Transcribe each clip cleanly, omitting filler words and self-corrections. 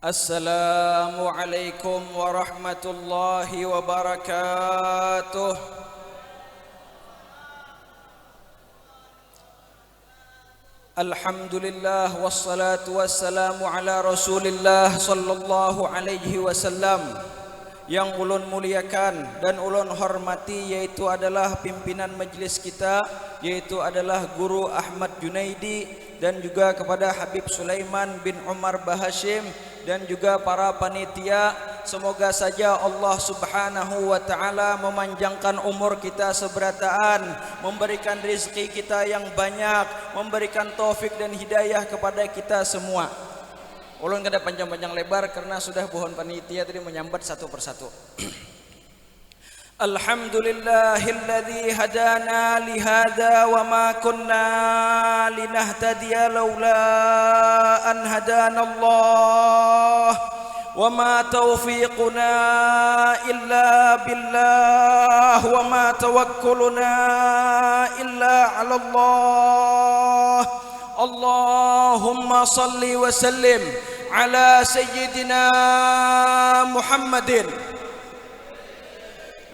Assalamualaikum warahmatullahi wabarakatuh. Alhamdulillah wassalatu wassalamu ala Rasulillah sallallahu alaihi wasallam. Yang ulun muliakan dan ulun hormati yaitu adalah pimpinan majlis kita, yaitu adalah Guru Ahmad Junaidi, dan juga kepada Habib Sulaiman bin Umar Bahashim, dan juga para panitia. Semoga saja Allah subhanahu wa ta'ala memanjangkan umur kita seberataan, memberikan rezeki kita yang banyak, memberikan taufik dan hidayah kepada kita semua. Ulun kada panjang-panjang lebar karena sudah pohon panitia tadi menyambat satu persatu. Alhamdulillahilladzi hadana lihada wa ma kunna linahtadiya laula an hadana Allah wa ma taufiquna illa billah wa ma tawakkuluna illa ala Allah. Allahumma salli wa sallim ala sayyidina Muhammadin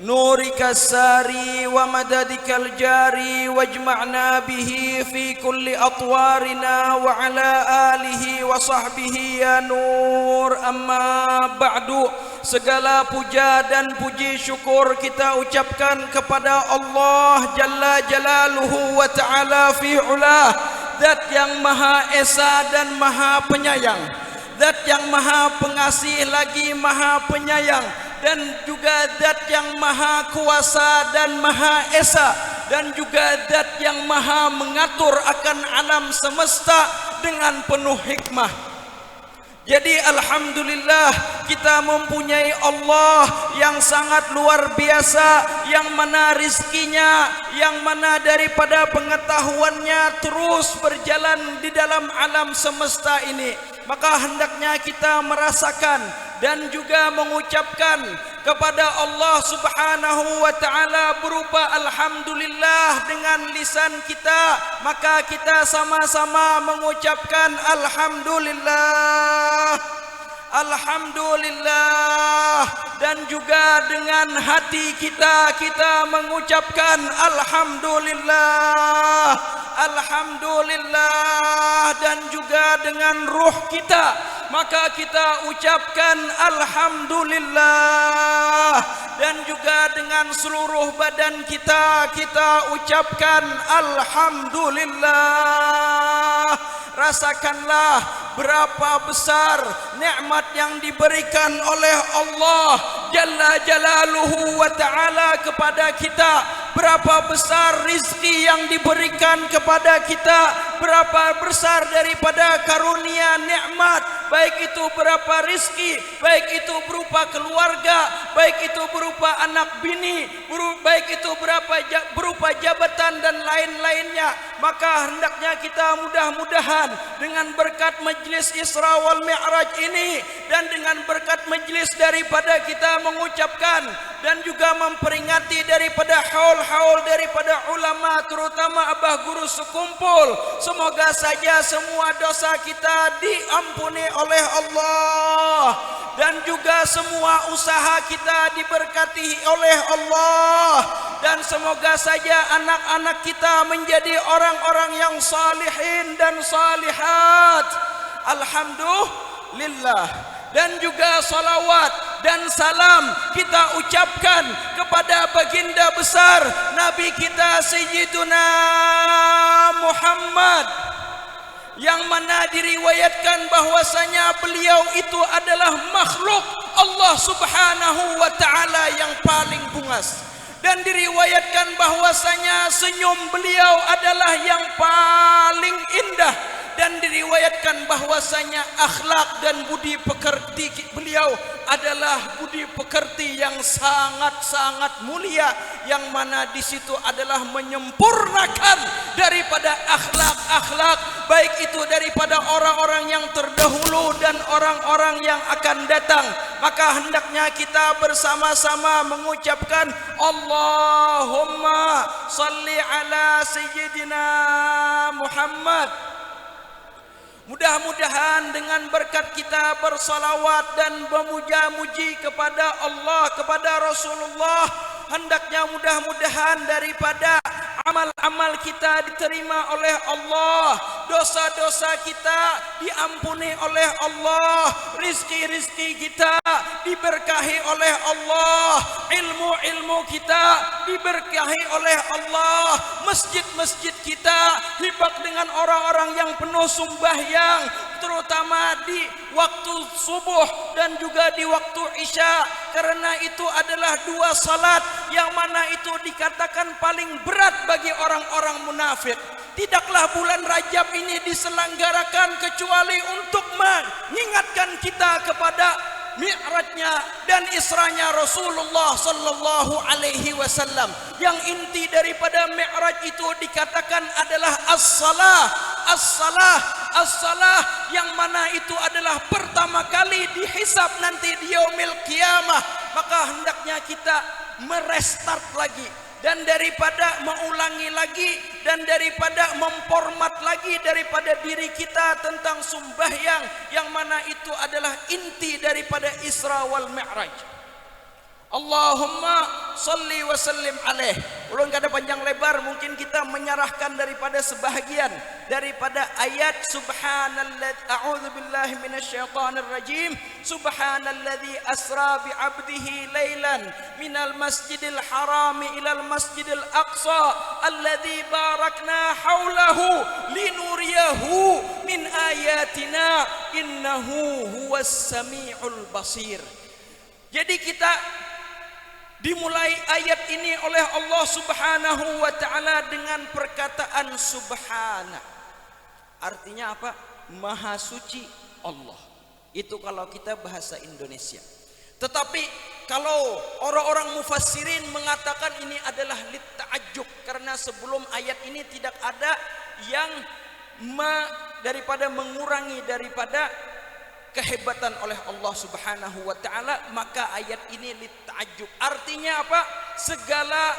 nurika sari wa madadikal jari wajma'na bihi fi kulli atwarina wa ala alihi wa sahbihi ya nur. Amma ba'du. Segala puja dan puji syukur kita ucapkan kepada Allah Jalla Jalaluhu wa ta'ala fi ulah, Zat yang Maha Esa dan Maha Penyayang, Zat yang Maha Pengasih lagi Maha Penyayang, dan juga Zat yang Maha Kuasa dan Maha Esa, dan juga Zat yang Maha mengatur akan alam semesta dengan penuh hikmah. Jadi alhamdulillah kita mempunyai Allah yang sangat luar biasa, yang mana rizkinya, yang mana daripada pengetahuannya terus berjalan di dalam alam semesta ini. Maka hendaknya kita merasakan dan juga mengucapkan kepada Allah subhanahu wa ta'ala berupa alhamdulillah dengan lisan kita. Maka kita sama-sama mengucapkan alhamdulillah, alhamdulillah, dan juga dengan hati kita mengucapkan alhamdulillah, alhamdulillah, dan juga dengan ruh kita maka kita ucapkan alhamdulillah, dan juga dengan seluruh badan kita ucapkan alhamdulillah. Rasakanlah berapa besar nikmat yang diberikan oleh Allah Jalla Jalaluhu wa ta'ala kepada kita, berapa besar rizki yang diberikan kepada kita, berapa besar daripada karunia nikmat, baik itu berapa rizki, baik itu berupa keluarga, baik itu berupa anak bini, baik itu berupa jabatan dan lain-lainnya. Maka hendaknya kita mudah-mudahan dengan berkat majlis Isra wal Mi'raj ini, dan dengan berkat majlis daripada kita mengucapkan dan juga memperingati daripada haul-haul daripada ulama, terutama abah guru sekumpul, semoga saja semua dosa kita diampuni oleh Allah, dan juga semua usaha kita diberkati oleh Allah, dan semoga saja anak-anak kita menjadi orang-orang yang salihin dan salihat. Alhamdulillah. Dan juga salawat dan salam kita ucapkan kepada baginda besar Nabi kita Sayyiduna Muhammad, yang mana diriwayatkan bahwasanya beliau itu adalah makhluk Allah subhanahu wa ta'ala yang paling bungas, dan diriwayatkan bahwasanya senyum beliau adalah yang paling indah, dan diriwayatkan bahwasanya akhlak dan budi pekerti beliau adalah budi pekerti yang sangat-sangat mulia, yang mana di situ adalah menyempurnakan daripada akhlak-akhlak baik itu daripada orang-orang yang terdahulu dan orang-orang yang akan datang. Maka hendaknya kita bersama-sama mengucapkan Allahumma salli ala sayyidina Muhammad Mudah-mudahan dengan berkat kita bersalawat dan memuja-muji kepada Allah, kepada Rasulullah, hendaknya mudah-mudahan daripada amal-amal kita diterima oleh Allah, dosa-dosa kita diampuni oleh Allah, rizki-rizki kita diberkahi oleh Allah, ilmu-ilmu kita diberkahi oleh Allah, masjid-masjid kita hibak dengan orang-orang yang penuh sembahyang, terutama di waktu subuh dan juga di waktu isya, karena itu adalah dua salat yang mana itu dikatakan paling berat bagi orang-orang munafik. Tidaklah bulan Rajab ini diselenggarakan kecuali untuk mengingatkan kita kepada Mi'rajnya dan Isranya Rasulullah sallallahu alaihi wasallam. Yang inti daripada Mi'raj itu dikatakan adalah as-salah, as-salah, as-salah, yang mana itu adalah pertama kali dihisab nanti di yaumil qiyamah. Maka hendaknya kita merestart lagi, dan daripada mengulangi lagi, dan daripada memformat lagi daripada diri kita tentang sembahyang, yang mana itu adalah inti daripada Isra wal Mi'raj. Allahumma salli wa sallim alaih. Ulun kada panjang lebar, mungkin kita menyerahkan daripada sebahagian daripada ayat subhanalladzi a'udzu billahi minasyaitonir rajim, subhanalladzi asra bi 'abdihi lailan minal masjidil harami ilal masjidil aqsa alladzi barakna haulahu linuriyahu min ayatina innahu huwas samiul basir. Jadi kita dimulai ayat ini oleh Allah Subhanahu wa taala dengan perkataan subhana. Artinya apa? Maha suci Allah. Itu kalau kita bahasa Indonesia. Tetapi kalau orang-orang mufassirin mengatakan ini adalah litta'ajjub, karena sebelum ayat ini tidak ada yang daripada mengurangi daripada kehebatan oleh Allah Subhanahu wa taala, maka ayat ini litta'ajjub. Artinya apa? Segala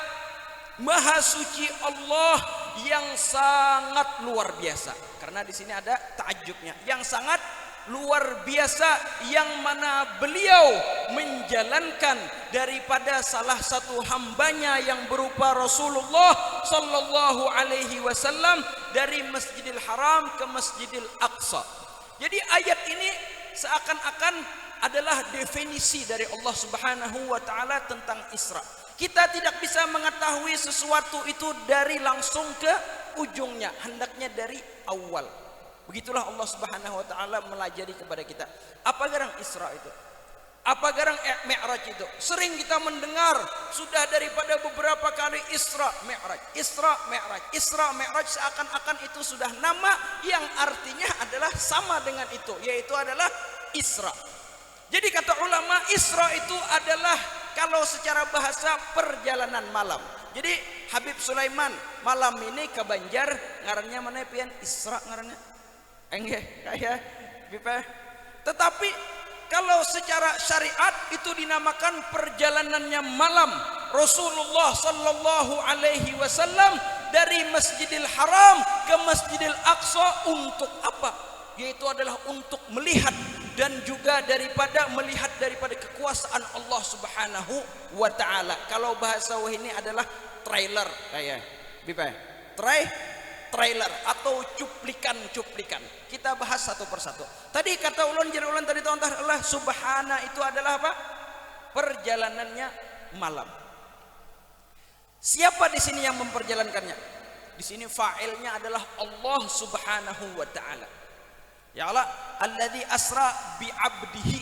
maha suci Allah yang sangat luar biasa. Karena di sini ada ta'ajjubnya, yang sangat luar biasa, yang mana beliau menjalankan daripada salah satu hambanya yang berupa Rasulullah sallallahu alaihi wasallam dari Masjidil Haram ke Masjidil Aqsa. Jadi ayat ini seakan-akan adalah definisi dari Allah Subhanahu wa taala tentang Isra. Kita tidak bisa mengetahui sesuatu itu dari langsung ke ujungnya, hendaknya dari awal. Begitulah Allah Subhanahu wa taala melajari kepada kita. Apa garang Isra itu? Apa garang Mi'raj itu? Sering kita mendengar sudah daripada beberapa kali Isra Mi'raj, Isra Mi'raj, Isra Mi'raj, seakan-akan itu sudah nama yang artinya adalah sama dengan itu, yaitu adalah Isra. Jadi kata ulama, Isra itu adalah kalau secara bahasa perjalanan malam. Jadi Habib Sulaiman malam ini ke Banjar, ngarannya mana pian? Isra ngarannya. Enggak, kayak Bipa. Tetapi kalau secara syariat itu dinamakan perjalanannya malam Rasulullah sallallahu alaihi wasallam dari Masjidil Haram ke Masjidil Aqsa. Untuk apa? Yaitu adalah untuk melihat dan juga daripada melihat daripada kekuasaan Allah Subhanahu wa taala. Kalau bahasa ini adalah trailer kayak Bipa. Trailer atau cuplikan. Kita bahas satu persatu. Tadi kata ulun tadi tonton Allah subhana itu adalah apa? Perjalanannya malam. Siapa di sini yang memperjalankannya? Di sini fa'ilnya adalah Allah Subhanahu wa taala. Ya Allah, alladzi asra bi 'abdihi.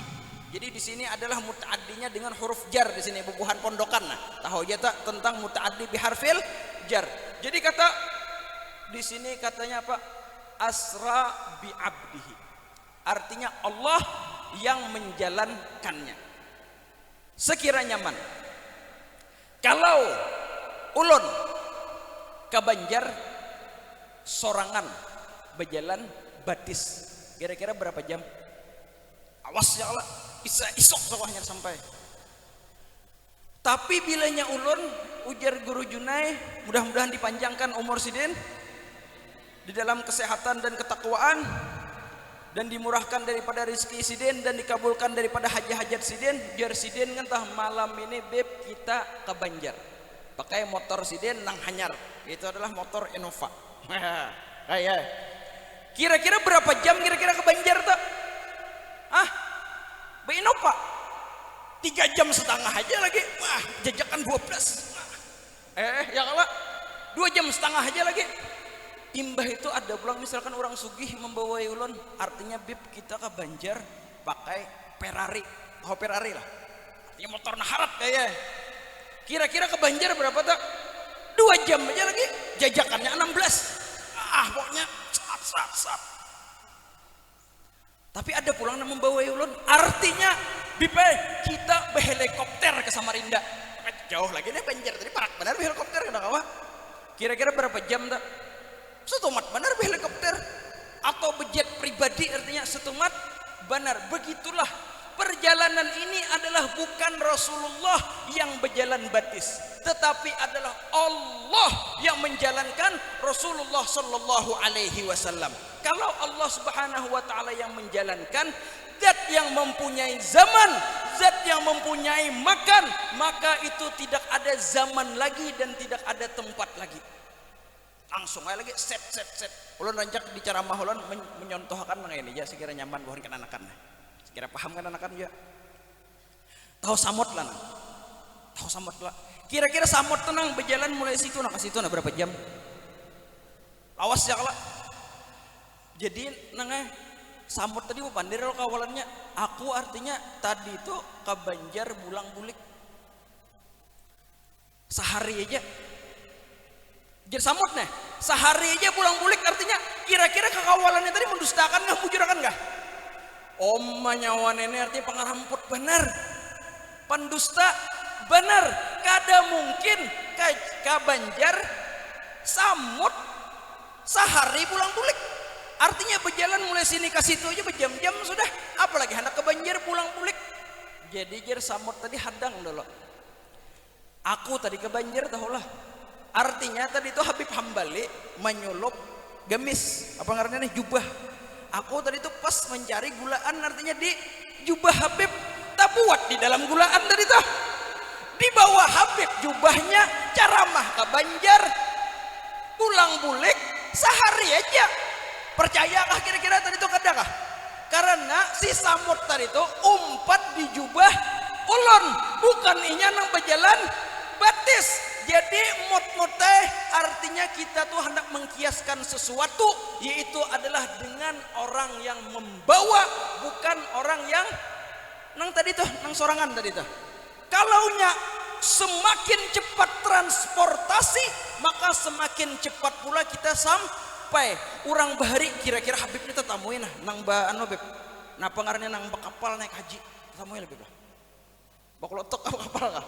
Jadi di sini adalah mutaaddinya dengan huruf jar di sini bubuhan pondokan. Nah, tahu aja tak tentang mutaaddi bi harfil jar. Jadi kata di sini katanya apa? Asra bi 'abdihi. Artinya Allah yang menjalankannya. Sekiranya man. Kalau ulun ke Banjar sorangan berjalan batis, kira-kira berapa jam? Awas ya Allah, isok sawahnya sampai. Tapi bilanya ulun ujar guru Junai, mudah-mudahan dipanjangkan umur sidin di dalam kesehatan dan ketakwaan, dan dimurahkan daripada rezeki siden dan dikabulkan daripada hajat-hajat siden. Jar siden ngentah malam ini beb kita ke Banjar pakai motor siden nang hanyar, itu adalah motor Innova. Kayak kira-kira berapa jam kira-kira ke Banjar tuh? Innova 3,5 jam aja lagi. Wah, jajakan 12. Ya kalau 2,5 jam aja lagi. Imbah itu ada pulang misalkan orang sugih membawa ulun, artinya bib kita ke Banjar pakai Ferrari. Oh, Ferrari lah. Artinya motor naharat kayak. Kira-kira ke Banjar berapa tak? 2 jam aja lagi. Jajakannya 16. Pokoknya sap. Tapi ada pulang yang membawa ulun, artinya bib kita berhelikopter ke Samarinda. Jauh lagi nih Banjar, tadi parak benar berhelikopter ke Dakawa. Kira-kira berapa jam tak? Setumat benar helikopter atau bejet pribadi, artinya setumat benar. Begitulah perjalanan ini adalah bukan Rasulullah yang berjalan batis, tetapi adalah Allah yang menjalankan Rasulullah sallallahu alaihi wasallam. Kalau Allah Subhanahu wa taala yang menjalankan, zat yang mempunyai zaman, zat yang mempunyai makan, maka itu tidak ada zaman lagi dan tidak ada tempat lagi. Langsung aja lagi set. Ulun ranjak di ceramah ulun menyontohkan mengenai ini ya, sekira nyaman bukan kan anakan. Sekira paham kan anakan ya. Tahu samut lah. Kira-kira samut tenang berjalan mulai situ nak ke situ nak berapa jam? Awas ya kalau. Jadi nang samut tadi pandir kawalannya. Aku artinya tadi itu ke Banjar bulang-bulik. Sehari aja. Jadi samut nih, sehari aja pulang-bulik, artinya kira-kira kekawalannya tadi mendustakan nggak, mujurakan nggak? Nyawa nenek artinya pengaramput benar, pendusta benar. Kada mungkin ke Banjar samut sehari pulang-bulik. Artinya berjalan mulai sini ke situ aja berjam-jam sudah. Apalagi hendak ke Banjar pulang-bulik. Jadi jar samut tadi hadang dulu. Aku tadi ke Banjar tahulah. Artinya tadi itu Habib Hambali menyulup gamis apa ngarannya nih, jubah. Aku tadi itu pas mencari gulaan, artinya di jubah Habib tak buat di dalam gulaan tadi tuh. Di bawah Habib jubahnya ceramah ke Banjar pulang-bulik sehari aja. Percayakah kira-kira tadi itu kadakah? Karena si samut tadi itu umpat di jubah ulun, bukan inya nang berjalan batis. Jadi mut-muteh artinya kita tuh hendak mengkiaskan sesuatu, yaitu adalah dengan orang yang membawa, bukan orang yang nang tadi tuh, nang sorangan tadi tuh. Kalaunya semakin cepat transportasi, maka semakin cepat pula kita sampai. Urang bahari kira-kira Habib ini tetamuin nang anu beb. Napa ngarannya nang bakapal naik haji, tetamuin beb lah. Bakulotok apa kapal kah?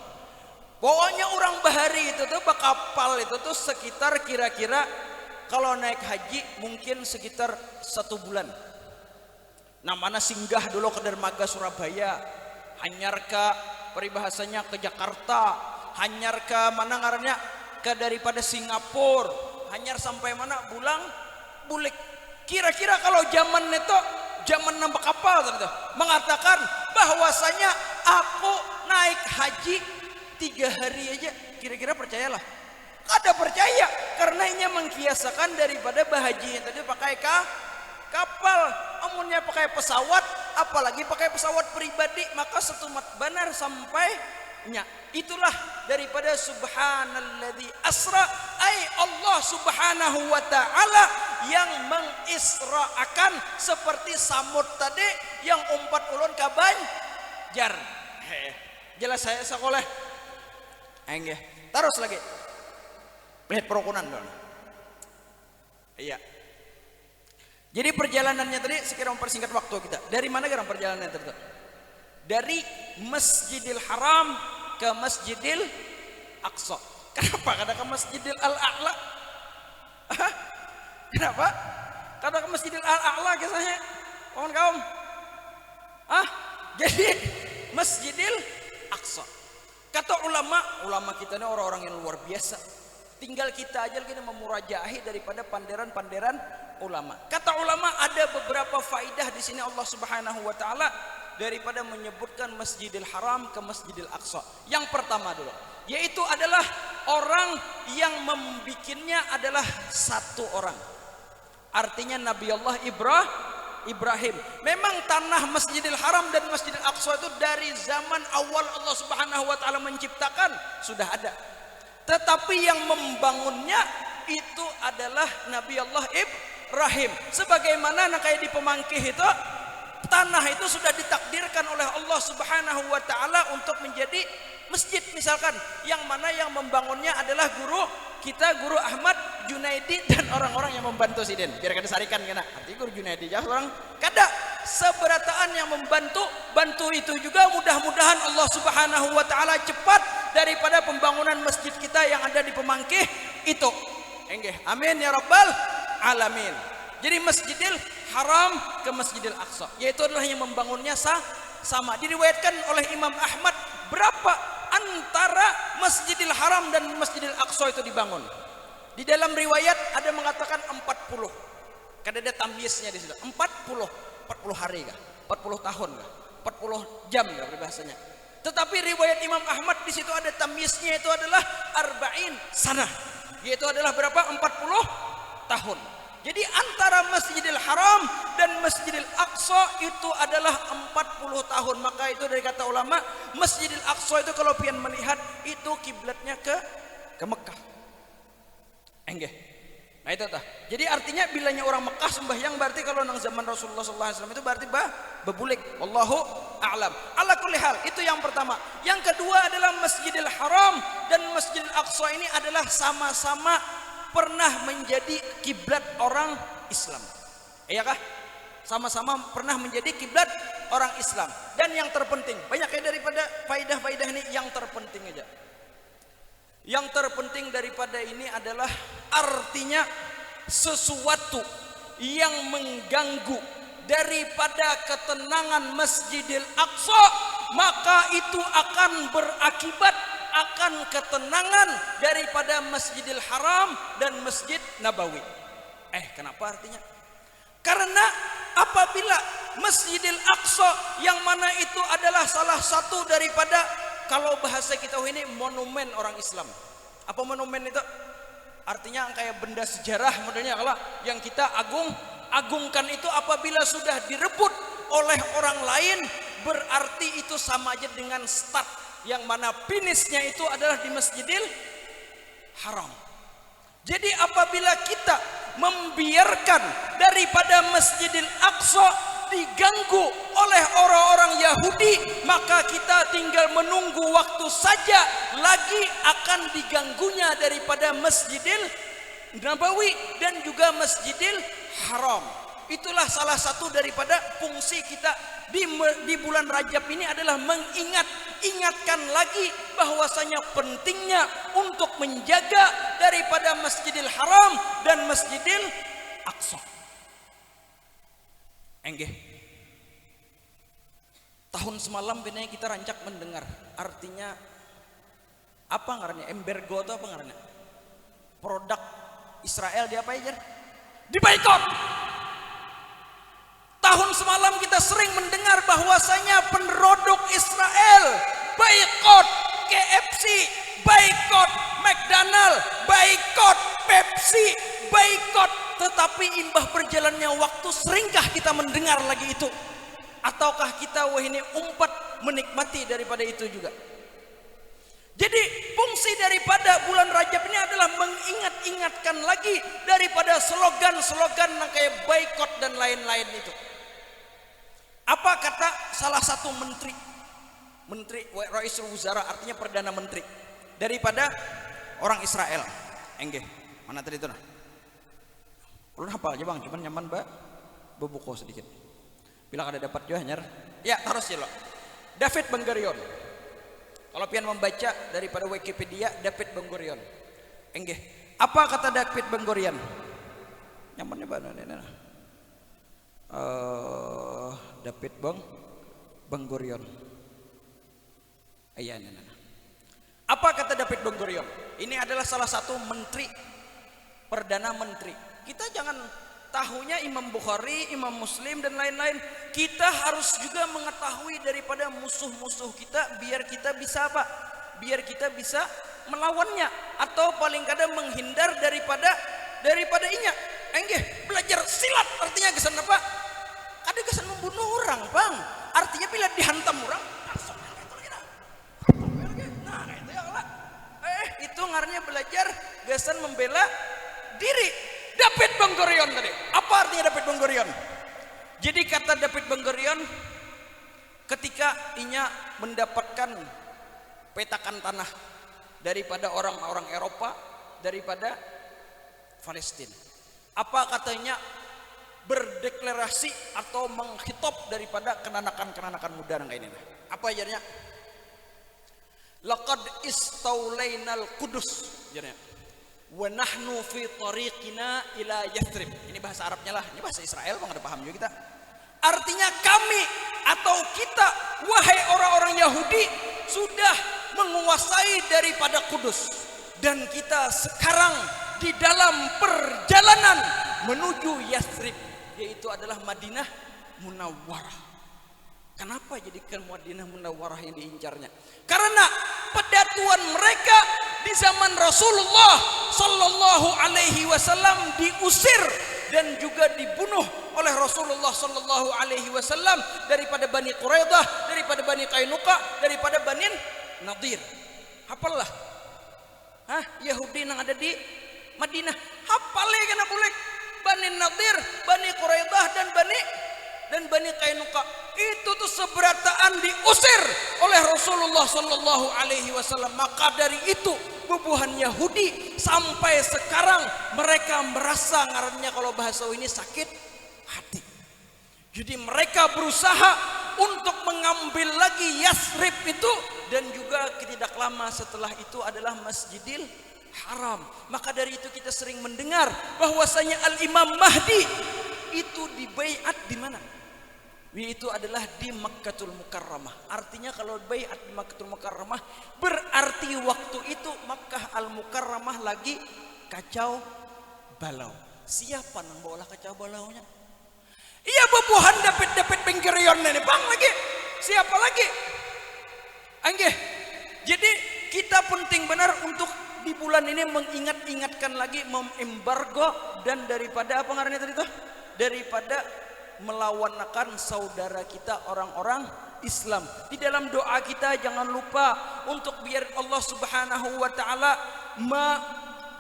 Pokoknya orang bahari itu tuh bakapal itu tuh sekitar kira-kira kalau naik haji mungkin sekitar 1 bulan. Nah, mana singgah dulu ke dermaga Surabaya, hanyar ke peribahasanya ke Jakarta, hanyar ke mana ngarannya ke daripada Singapura, hanyar sampai mana bulang bulik. Kira-kira kalau zaman itu zaman nambah kapal gitu, mengatakan bahwasanya aku naik haji 3 hari aja, kira-kira percayalah. Kada percaya karena ini mengkiasakan daripada bahaji yang tadi pakai kapal, amunnya pakai pesawat, apalagi pakai pesawat pribadi, maka setumat benar sampainya. Itulah daripada subhanalladzi asra, ay Allah subhanahu wa ta'ala yang mengisra'akan seperti samud tadi yang umpat ulun ke Banjar. Jelas saya sekolah. Enggak, terus lagi. Lihat perukunan dulu. Iya. Jadi perjalanannya tadi sekira mempersingkat waktu kita. Dari mana sekarang perjalanannya tadi? Dari Masjidil Haram ke Masjidil Aqsa. Kenapa? Karena ke Masjidil Al-A'la. Kenapa? Karena ke Masjidil Al-A'la kisahnya. Kawan-kawan. Jadi Masjidil Aqsa. Kata ulama kita ini orang-orang yang luar biasa. Tinggal kita aja lagi memurajahi daripada panderan-panderan ulama. Kata ulama ada beberapa faidah di sini Allah Subhanahu wa taala daripada menyebutkan Masjidil Haram ke Masjidil Aqsa. Yang pertama dulu, yaitu adalah orang yang membikinnya adalah satu orang. Artinya Nabi Allah Ibrahim. Memang tanah Masjidil Haram dan Masjidil Aqsa itu dari zaman awal Allah Subhanahu wa taala menciptakan sudah ada. Tetapi yang membangunnya itu adalah Nabi Allah Ibrahim. Sebagaimana kayak di Pemangkih itu, tanah itu sudah ditakdirkan oleh Allah Subhanahu wa taala untuk menjadi masjid misalkan, yang mana yang membangunnya adalah guru Ahmad Junaidi dan orang-orang yang membantu Siden. Biar kada sarikan kena. Arti guru Junaidi jauh orang kada seberataan yang bantu itu juga mudah-mudahan Allah Subhanahu wa taala cepat daripada pembangunan masjid kita yang ada di Pemangkih itu. Enggih. Amin ya rabbal alamin. Jadi Masjidil Haram ke Masjidil Aqsa, yaitu adalah yang membangunnya sama. Diriwayatkan oleh Imam Ahmad berapa antara Masjidil Haram dan Masjidil Aqsa itu dibangun. Di dalam riwayat ada mengatakan 40. Kada ada tamyiznya di situ. 40 hari kah? 40 tahun kah? 40 jam kah bahasanya. Tetapi riwayat Imam Ahmad di situ ada tamyiznya, itu adalah arba'in sanah. Yaitu adalah berapa? 40 tahun. Jadi antara Masjidil Haram dan Masjidil Aqsa itu adalah 40 tahun. Maka itu dari kata ulama, Masjidil Aqsa itu kalau pian melihat itu kiblatnya ke Mekah. Enggak. Nah itu tah. Jadi artinya bilanya orang Mekah sembahyang berarti kalau nang zaman Rasulullah SAW itu berarti bebulik. Wallahu a'lam. Ala kulli hal, itu yang pertama. Yang kedua adalah Masjidil Haram dan Masjidil Aqsa ini adalah sama-sama pernah menjadi kiblat orang Islam. Iyakah? Sama-sama pernah menjadi kiblat orang Islam. Dan yang terpenting, banyaknya daripada faidah-faidah ini, yang terpenting aja. Yang terpenting daripada ini adalah artinya sesuatu yang mengganggu daripada ketenangan Masjidil Aqsa, maka itu akan berakibat akan ketenangan daripada Masjidil Haram dan Masjid Nabawi. Kenapa artinya? Karena apabila Masjidil Aqsa yang mana itu adalah salah satu daripada, kalau bahasa kita ini, monumen orang Islam. Apa monumen itu? Artinya kayak benda sejarah modelnya, kalau yang kita agungkan itu apabila sudah direbut oleh orang lain, berarti itu sama aja dengan start, yang mana finishnya itu adalah di Masjidil Haram. Jadi apabila kita membiarkan daripada Masjidil Aqsa diganggu oleh orang-orang Yahudi, maka kita tinggal menunggu waktu saja lagi akan diganggunya daripada Masjidil Nabawi dan juga Masjidil Haram. Itulah salah satu daripada fungsi kita di bulan Rajab ini adalah ingatkan lagi bahwasanya pentingnya untuk menjaga daripada Masjidil Haram dan Masjidil Aqsa. Tahun semalam benar kita rancak mendengar, artinya apa ngarannya? Embargo atau apa ngarannya? Produk Israel di apa aja? Diboikot. Tahun semalam kita sering mendengar bahwasanya penduduk Israel boikot KFC, boikot McDonald, boikot Pepsi, boikot. Tetapi imbah berjalannya waktu, seringkah kita mendengar lagi itu? Ataukah kita ini umpat menikmati daripada itu juga? Jadi fungsi daripada bulan Rajab ini adalah mengingatkan lagi daripada slogan-slogan kayak boikot dan lain-lain itu. Apa kata salah satu menteri Raisul Wuzara, artinya perdana menteri daripada orang Israel? Mana tadi itu nah? Ulun hafal aja bang, cuman nyaman bebuku sedikit. Bila ada dapat juga nyar. Ya terus ya lo. David Ben Gurion. Kalau pian membaca daripada Wikipedia, David Ben Gurion. Apa kata David Ben Gurion? Nyamannya mana? David Ben Gurion. Apa kata David Ben Gurion? Ini adalah salah satu menteri, perdana menteri. Kita jangan tahunya Imam Bukhari, Imam Muslim dan lain-lain. Kita harus juga mengetahui daripada musuh-musuh kita biar kita bisa apa? Biar kita bisa melawannya atau paling kadang menghindar daripada inya. Enggih, belajar silat artinya kesan apa? Ada kesan membunuh orang, Bang. Artinya bila dihantam orang, langsung itu lagi nah. Nah, itu ya lah. Itu ngarannya belajar kesan membela diri. David Ben Gurion tadi. Apa artinya David Ben Gurion? Jadi kata David Ben Gurion, ketika inya mendapatkan petakan tanah daripada orang-orang Eropa, daripada Palestina. Apa katanya? Berdeklarasi atau menghitop daripada kenanakan muda yang ini. Apa ajarnya? Laqad istaulainal Qudus. Ajarnya. Wa nahnu fi tariqina ila Yathrib. Ini bahasa Arabnya lah. Ini bahasa Israel, Bang, ada paham juga kita. Artinya kami atau kita, wahai orang-orang Yahudi, sudah menguasai daripada Kudus, dan kita sekarang di dalam perjalanan menuju Yathrib, yaitu adalah Madinah Munawwarah. Kenapa jadikan Madinah Munawwarah yang diincarnya? Karena pedatuan mereka di zaman Rasulullah Sallallahu Alaihi Wasallam diusir dan juga dibunuh oleh Rasulullah Sallallahu Alaihi Wasallam daripada Bani Quraidah, daripada Bani Qainuqa, daripada Bani Nadir. Hafallah. Yahudi yang ada di Madinah. Hafalnya kena boleh. Bani Nadir, Bani Quraidah dan Bani Qainuqa. Itu tuh seberataan diusir oleh Rasulullah Sallallahu Alaihi Wasallam. Maka dari itu bubuhan Yahudi sampai sekarang mereka merasa ngarannya kalau bahasa ini sakit hati. Jadi mereka berusaha untuk mengambil lagi Yathrib itu, dan juga tidak lama setelah itu adalah Masjidil Haram. Maka dari itu kita sering mendengar bahwasanya Al-Imam Mahdi itu dibaiat di mana? Itu adalah di Makkatul Mukarramah. Artinya kalau baiat di Makkatul Mukarramah berarti waktu itu Makkah Al-Mukarramah lagi kacau balau. Siapa yang bawa kacau balaunya? Iya, bubuhan David Ben Gurion ini, Bang, lagi. Siapa lagi? Anggih. Jadi kita penting benar untuk di bulan ini mengingatkan lagi, memembargo dan daripada apa ngarannya tadi tuh? Daripada melawankan saudara kita orang-orang Islam. Di dalam doa kita jangan lupa untuk biar Allah Subhanahu wa taala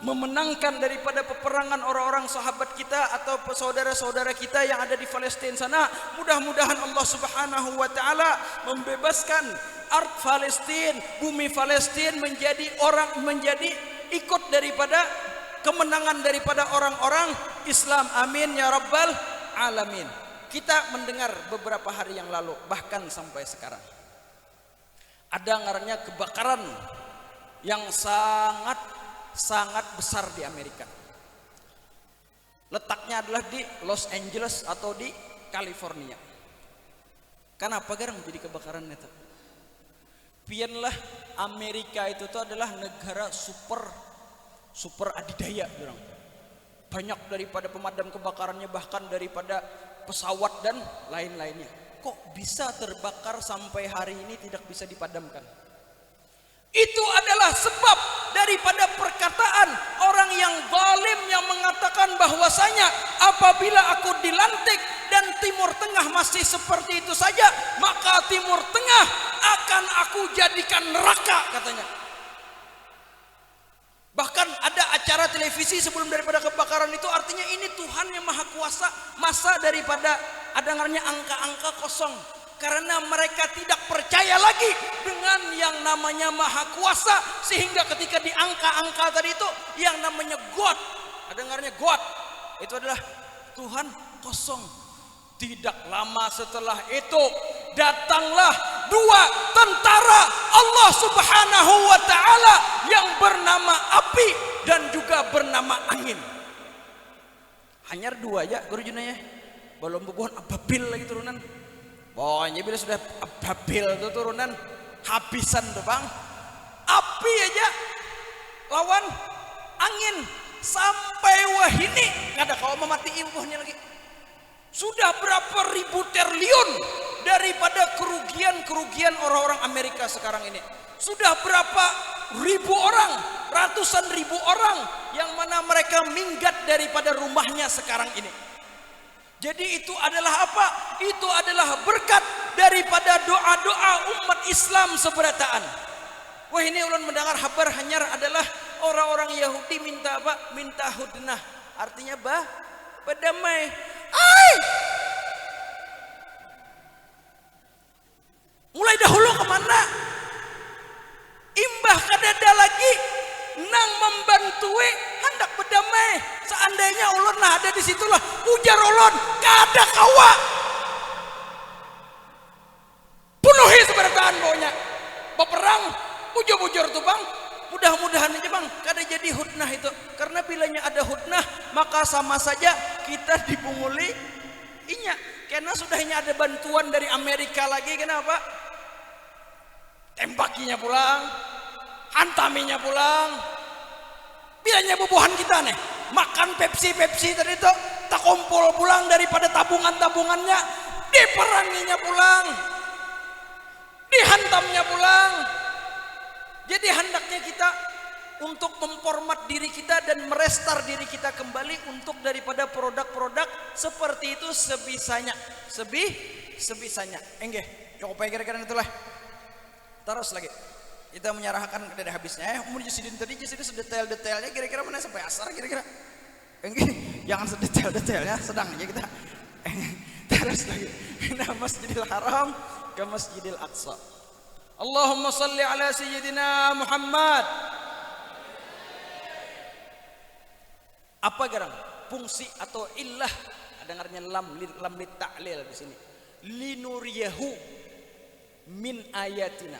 memenangkan daripada peperangan orang-orang sahabat kita atau saudara-saudara kita yang ada di Palestina sana. Mudah-mudahan Allah Subhanahu wa taala membebaskan art Palestina, bumi Palestina menjadi ikut daripada kemenangan daripada orang-orang Islam. Amin ya rabbal alamin. Kita mendengar beberapa hari yang lalu, bahkan sampai sekarang, ada ngarannya kebakaran yang sangat besar di Amerika. Letaknya adalah di Los Angeles atau di California. Kenapa garang menjadi kebakaran itu? Pianlah Amerika itu tuh adalah negara super adidaya, orang. Banyak daripada pemadam kebakarannya, bahkan daripada pesawat dan lain-lainnya. Kok bisa terbakar sampai hari ini tidak bisa dipadamkan? Itu adalah sebab daripada perkataan orang yang zalim yang mengatakan bahwasanya apabila aku dilantik dan Timur Tengah masih seperti itu saja, maka Timur Tengah akan aku jadikan neraka, katanya. Bahkan ada acara televisi sebelum daripada kebakaran itu, artinya ini Tuhan yang Maha Kuasa, masa daripada ada namanya angka-angka kosong. Karena mereka tidak percaya lagi dengan yang namanya Maha Kuasa, sehingga ketika di angka-angka tadi itu yang namanya God, ada namanya God, itu adalah Tuhan kosong. Tidak lama setelah itu datanglah dua tentara Allah Subhanahu wa taala yang bernama api dan juga bernama angin. Hanya dua aja guru junanya. Belum bubuhan ababil lagi turunan. Pokoknya bila sudah ababil itu turunan habisan tuh, Bang. api aja lawan angin sampai wahini nggak ada kau memati ibuhnya lagi. Sudah berapa ribu triliun daripada kerugian orang-orang Amerika sekarang ini. Sudah berapa ribu orang, ratusan ribu orang yang mana mereka minggat daripada rumahnya sekarang ini. Jadi itu adalah apa? Itu adalah berkat daripada doa-doa umat Islam seberataan. Wah, ini ulun mendengar kabar hanyar adalah orang-orang Yahudi minta apa? Minta hudnah. Artinya berdamai. Ai! Mulai dahulu kemana? Imbah kadada lagi nang membantui hendak berdamai. Seandainya ulun lah ada di situlah ujar ulun kada kawa. Penuhi seberataan baunya. Beperang bujur-bujur tuh bang. Mudah-mudahan aja bang kada jadi hudnah itu. Karena bilanya ada hudnah maka sama saja kita dipunguli inya. Karena sudahnya ada bantuan dari Amerika lagi. Kenapa? Tembakinya pulang, hantaminya pulang. Bilanya bubuhan kita nih makan Pepsi tadi itu tak kumpul pulang daripada tabungannya, diperanginya pulang, dihantamnya pulang. Jadi hendaknya kita untuk memformat diri kita dan merestar diri kita kembali untuk daripada produk-produk seperti itu sebisanya. Enggak, cukup kira-kira itulah. Terus lagi kita menyerahkan dari habisnya menuju sidin tadi jadi sedetail-detailnya kira-kira mana sampai asar kira-kira. Enggak, jangan sedetail-detailnya, sedang aja kita. Terus lagi dari Masjidil Haram ke Masjidil Aqsa. Allahumma salli ala sayyidina Muhammad. Apa garang? Fungsi atau illah dengarnya lam lit ta'lil di sini. Linuriyahu min ayatina.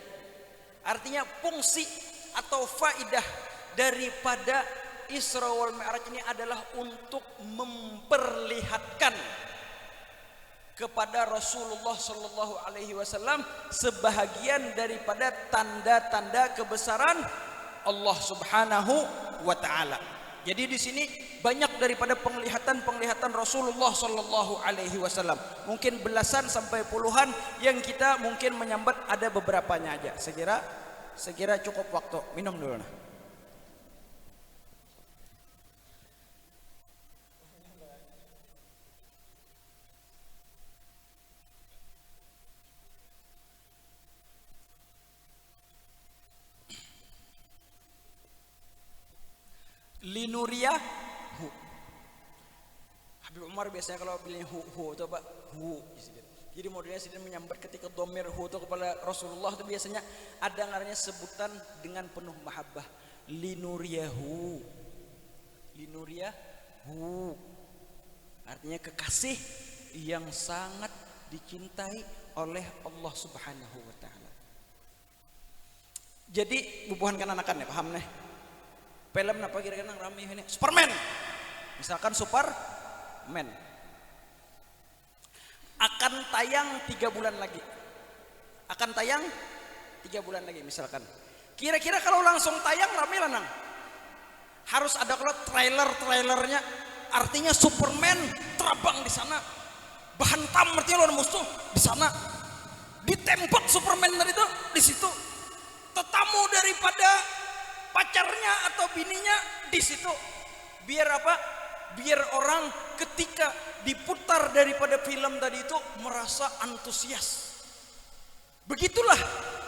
Artinya fungsi atau faidah daripada Isra wal Mi'raj ini adalah untuk memperlihatkan kepada Rasulullah Shallallahu Alaihi Wasallam sebahagian daripada tanda-tanda kebesaran Allah Subhanahu Wa Taala. Jadi di sini banyak daripada penglihatan Rasulullah Shallallahu Alaihi Wasallam. Mungkin belasan sampai puluhan yang kita mungkin menyambat ada beberapanya aja. Sekira cukup waktu. Minum dulu nah. Linuriyahu. Habib Umar biasanya kalau bilangnya hu itu apa? Hu. Jadi modelnya sedang menyambat ketika dhamir hu itu kepada Rasulullah itu biasanya ada ngaranya sebutan dengan penuh mahabbah. Linuriyahu. Artinya kekasih yang sangat dicintai oleh Allah Subhanahu wa taala. Jadi bubuhan kan-anakan ya, paham nih? Film apa kira-kira yang rame ini? Superman. Misalkan Superman akan tayang 3 bulan lagi. Misalkan. Kira-kira kalau langsung tayang rame lah nang. Harus ada kalau trailernya. Artinya Superman terbang di sana. Bahantam artinya lawan musuh di sana. Ditembak Superman tadi itu di situ. Tetamu daripada pacarnya atau bininya di situ. Biar apa? Biar orang ketika diputar daripada film tadi itu merasa antusias. Begitulah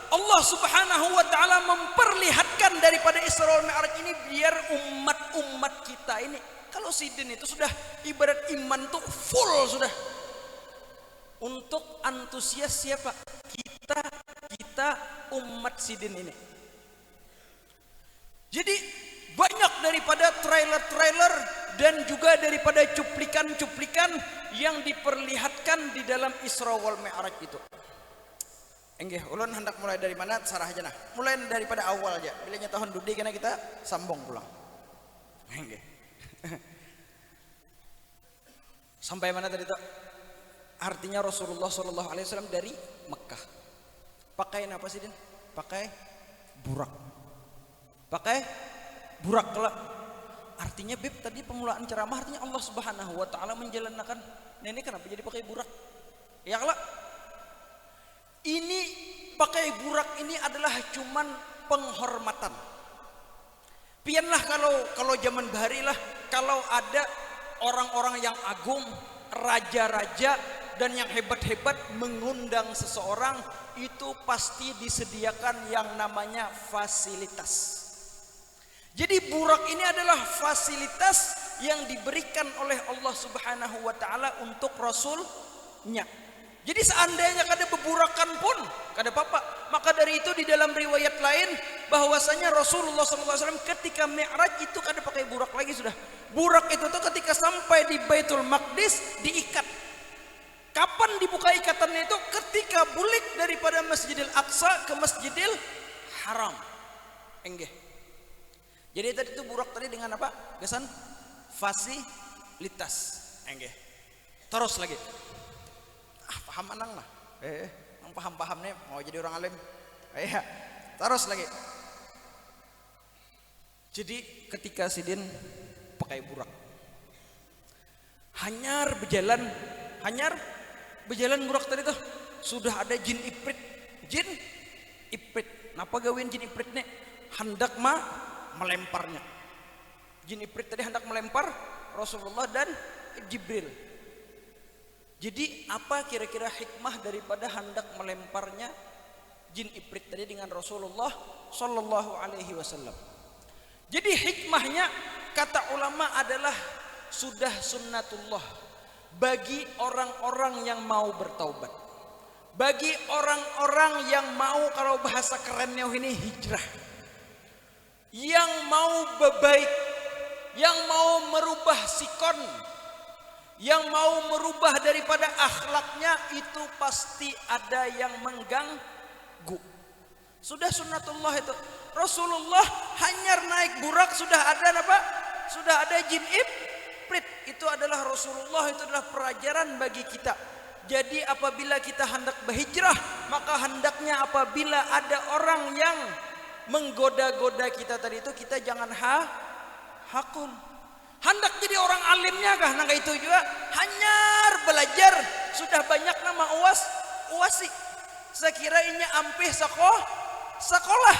Allah Subhanahu wa taala memperlihatkan daripada Isra wal Mi'raj ini biar umat kita ini. Kalau sidin itu sudah ibarat iman tuh full sudah. Untuk antusias siapa? Kita umat sidin ini. Jadi banyak daripada trailer dan juga daripada cuplikan yang diperlihatkan di dalam Isra wal Mi'raj itu. Enggih, ulun hendak mulai dari mana? Sarah aja nah. Mulai daripada awal aja. Bilanya tahun dudi karena kita sambung pulang. Enggih. Sampai mana tadi tuh? Artinya Rasulullah Shallallahu Alaihi Wasallam dari Mekah. Pakai apa sih Din? Pakai burak. pakai burak kelak. Artinya Beb tadi pemulaan ceramah artinya Allah Subhanahu wa taala menjalankan nenek kenapa jadi pakai burak? Ya kelak. Ini pakai burak ini adalah cuman penghormatan. Pianlah kalau zaman bahari lah, kalau ada orang-orang yang agung, raja-raja dan yang hebat-hebat mengundang seseorang, itu pasti disediakan yang namanya fasilitas. Jadi burak ini adalah fasilitas yang diberikan oleh Allah Subhanahu wa taala untuk Rasulnya. Jadi seandainya kada beburakan pun kada apa-apa. Maka dari itu di dalam riwayat lain bahwasanya Rasulullah SAW ketika Mi'raj itu kada pakai burak lagi sudah. Burak itu tuh ketika sampai di Baitul Maqdis diikat. Kapan dibuka ikatannya itu? Ketika bulik daripada Masjidil Aqsa ke Masjidil Haram. Enggih. Jadi tadi itu burak tadi dengan apa? Kesan fasilitas. Enggih. Terus lagi. Paham anang lah. Paham nih mau jadi orang alim. Terus lagi. Jadi ketika Sidin pakai burak, hanyar berjalan burak tadi tuh sudah ada jin iprit. Napa gawin jin iprit nih? Hendak melemparnya. Jin iprit tadi hendak melempar Rasulullah dan Jibril. Jadi apa kira-kira hikmah daripada hendak melemparnya jin iprit tadi dengan Rasulullah Sallallahu Alaihi Wasallam? Jadi hikmahnya kata ulama adalah sudah sunnatullah bagi orang-orang yang mau bertaubat, bagi orang-orang yang mau, kalau bahasa kerennya ini hijrah, yang mau berbaik, yang mau merubah sikon, yang mau merubah daripada akhlaknya, itu pasti ada yang mengganggu. Sudah sunnatullah itu. Rasulullah hanyar naik burak sudah ada apa? Sudah ada jin iprit. Itu adalah Rasulullah, itu adalah pelajaran bagi kita. Jadi apabila kita hendak berhijrah, maka hendaknya apabila ada orang yang menggoda-goda kita tadi itu, kita jangan hakul. Hendak jadi orang alimnya kah? Nah itu juga hanyar belajar sudah banyak nama uasi. Sekira ini ampih sekolah.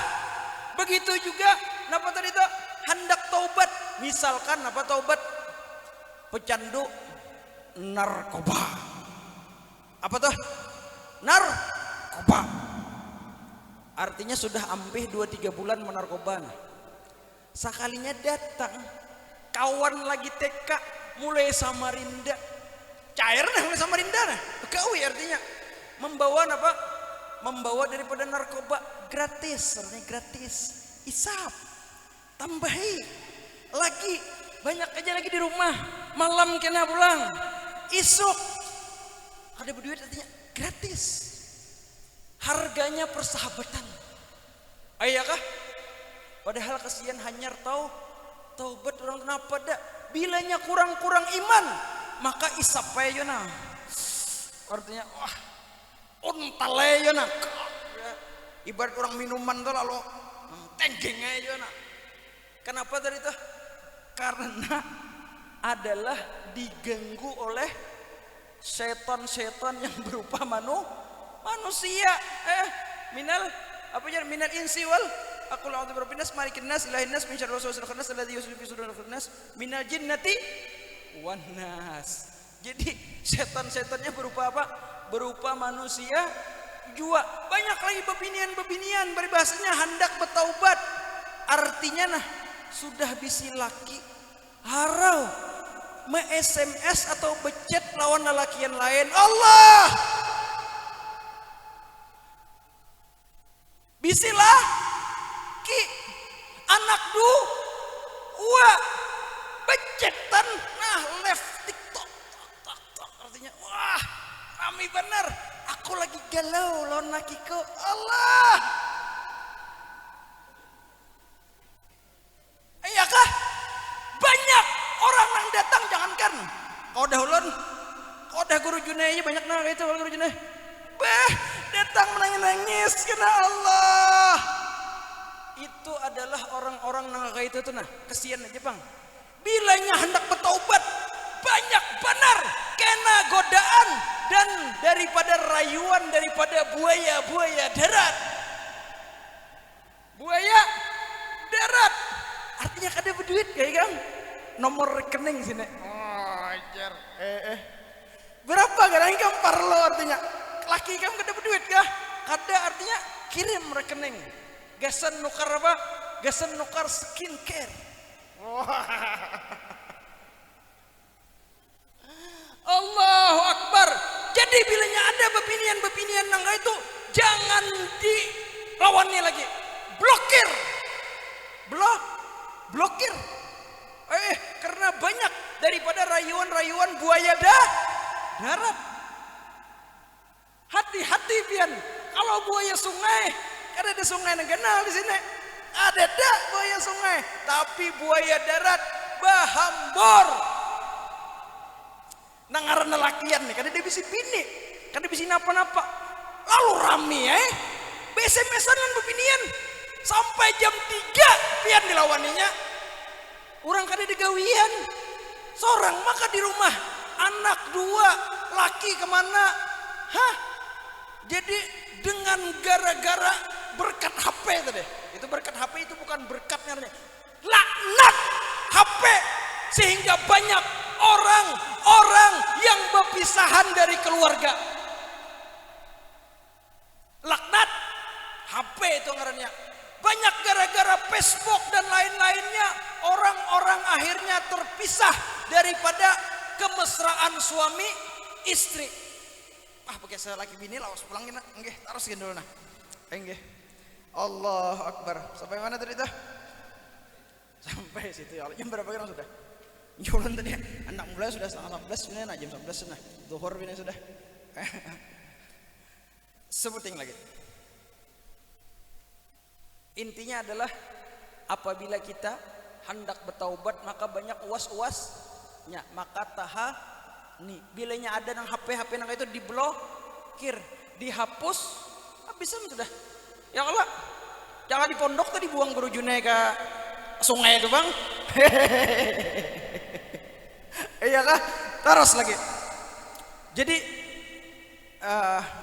Begitu juga napa tadi itu hendak taubat. Misalkan napa taubat pecandu narkoba. Apa tuh? Narkoba. Artinya sudah ampih 2-3 bulan menarkoba. Sekalinya datang kawan lagi TK mulai Samarinda, cair dah mulai Samarinda nah, begawi artinya membawa apa? Membawa daripada narkoba gratis, artinya gratis, isap, tambahi lagi banyak aja lagi di rumah, malam kena pulang, isuk ada berduit artinya gratis, harganya persahabatan, ayakah? Padahal kasihan hanyar taubat orang kenapa dak? Bilanya kurang-kurang iman, maka isap aja na. Artinya wah, untal aja na. Ibarat orang minuman tuh lalu tenggeng aja na. Kenapa tadi tuh? Karena adalah diganggu oleh setan-setan yang berupa manusia. Minal apa aja? Minal insi wal aku la'udzu birabbil nas malikin nas ilahin nas min syarri waswasil khannas alladzi yuwaswisu fi suduril nas minal jinnati wan nas. Jadi setan-setannya berupa apa? Berupa manusia jua. Banyak lagi bebinian berbahasanya hendak bertaubat. Artinya nah sudah bisi laki harau me-SMS atau becet lawan lelakian lain. Allah bisilah ki anak dua becetan nah left TikTok artinya wah rame bener, aku lagi galau lawan lakiku. Allah iyakah banyak orang yang datang, jangankan kau dah ulun, kau dah guru Junai banyak nah itu guru Junai datang menangis-nangis kena Allah. itu adalah orang-orang nang itu tuh nah, kesian aja bang. Bilanya hendak bertaubat banyak benar kena godaan dan daripada rayuan daripada buaya darat. Buaya darat artinya kada berduit kayak kan nomor rekening sini. Oh, ajar. Berapa kadang kamu parlo artinya laki kamu kada berduit kah? Kada artinya kirim rekening. Gasan nukar apa? Gasan nukar skincare. Allahu Akbar. Jadi bilanya ada bepinian nangga itu jangan dilawannya lagi. Blokir. Blokir. Karena banyak daripada rayuan buaya darat. Hati-hati pian. Kalau buaya sungai, kan ada sungai yang kenal di sini. Ada dah buaya sungai, tapi buaya darat bahambor. Nangaran lakian nih, kan dia bisa bini, kan dia bisa napa-napa. Lalu rame SMS-an bepinian sampai jam 3 pian dilawaninya. Orang kan ada gawian. Seorang maka di rumah, anak 2, laki kemana? Jadi dengan gara-gara berkat HP tadi. Itu berkat HP itu bukan berkatnya. Laknat HP sehingga banyak orang yang berpisahan dari keluarga. Laknat HP itu ngarannya. Banyak gara-gara Facebook dan lain-lainnya orang-orang akhirnya terpisah daripada kemesraan suami istri. Pakai saya laki bini lawas pulangin nah. Nggih, taruh dulu nah. Nggih. Allahu Akbar. Sampai mana tadi dah? Sampai situ ya. Jam berapa sekarang sudah? Jualan tadi. Anak mulai sudah setengah 11 ini nah jam 11 sudah. Zuhur ini sudah. Sebuting lagi. Intinya adalah apabila kita hendak bertaubat maka banyak uas-uasnya, maka nih bilanya ada nang HP nang itu diblokir, dihapus, habisan sudah. Ya Allah, jangan di pondok tadi buang berujunnya ke sungai itu bang. Iya kah? Terus lagi. Jadi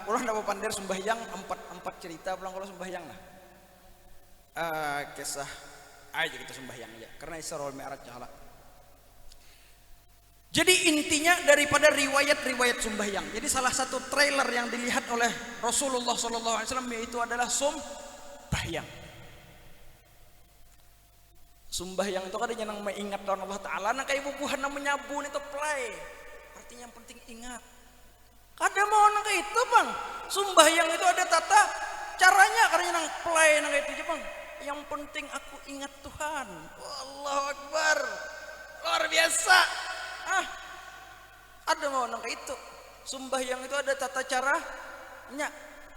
ulah dapat pandir sembahyang empat cerita pulang kalau sembahyang lah. Kisah aja kita sembahyang aja karena Isra wal Mi'raj lah. Jadi intinya daripada riwayat sembahyang. Jadi salah satu trailer yang dilihat oleh Rasulullah SAW yaitu adalah sembahyang. Sembahyang itu kan yang mengingat dalam Allah Ta'ala. Nah kayak bubuhan namanya nyabun itu play. Artinya yang penting ingat. Kada mau nang kayak itu bang. Sembahyang itu ada tata caranya karena nang play nang kayak itu bang. Yang penting aku ingat Tuhan. Allahu Akbar. Luar biasa. Ada mau nang kayak itu. Sembahyang itu ada tata caranya.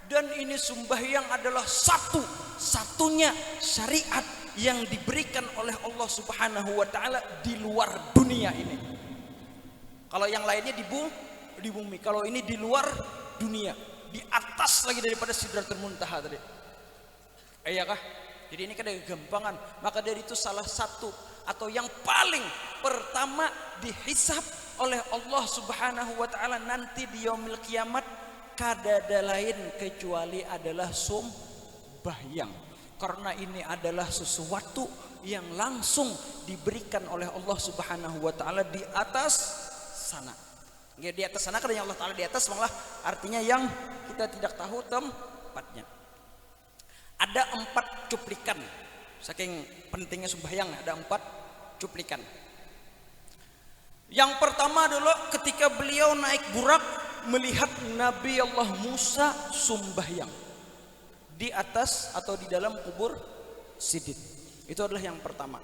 Dan ini sembahyang adalah satunya syariat yang diberikan oleh Allah Subhanahu wa taala di luar dunia ini. Kalau yang lainnya di bumi, kalau ini di luar dunia, di atas lagi daripada Sidratul Muntaha tadi. Iya kah? Jadi ini kan ada gampangan. Maka dari itu salah satu atau yang paling pertama dihisab oleh Allah Subhanahu wa taala nanti di yaumil kiamat kada ada lain kecuali adalah sembahyang. Karena ini adalah sesuatu yang langsung diberikan oleh Allah Subhanahu wa taala di atas sana. Ya, di atas sana karena Allah taala di atas malah artinya yang kita tidak tahu tempatnya. Ada 4 cuplikan. Saking pentingnya sembahyang ada 4 cuplikan. Yang pertama dulu ketika beliau naik burak melihat Nabi Allah Musa sembahyang di atas atau di dalam kubur Sidin. Itu adalah yang pertama.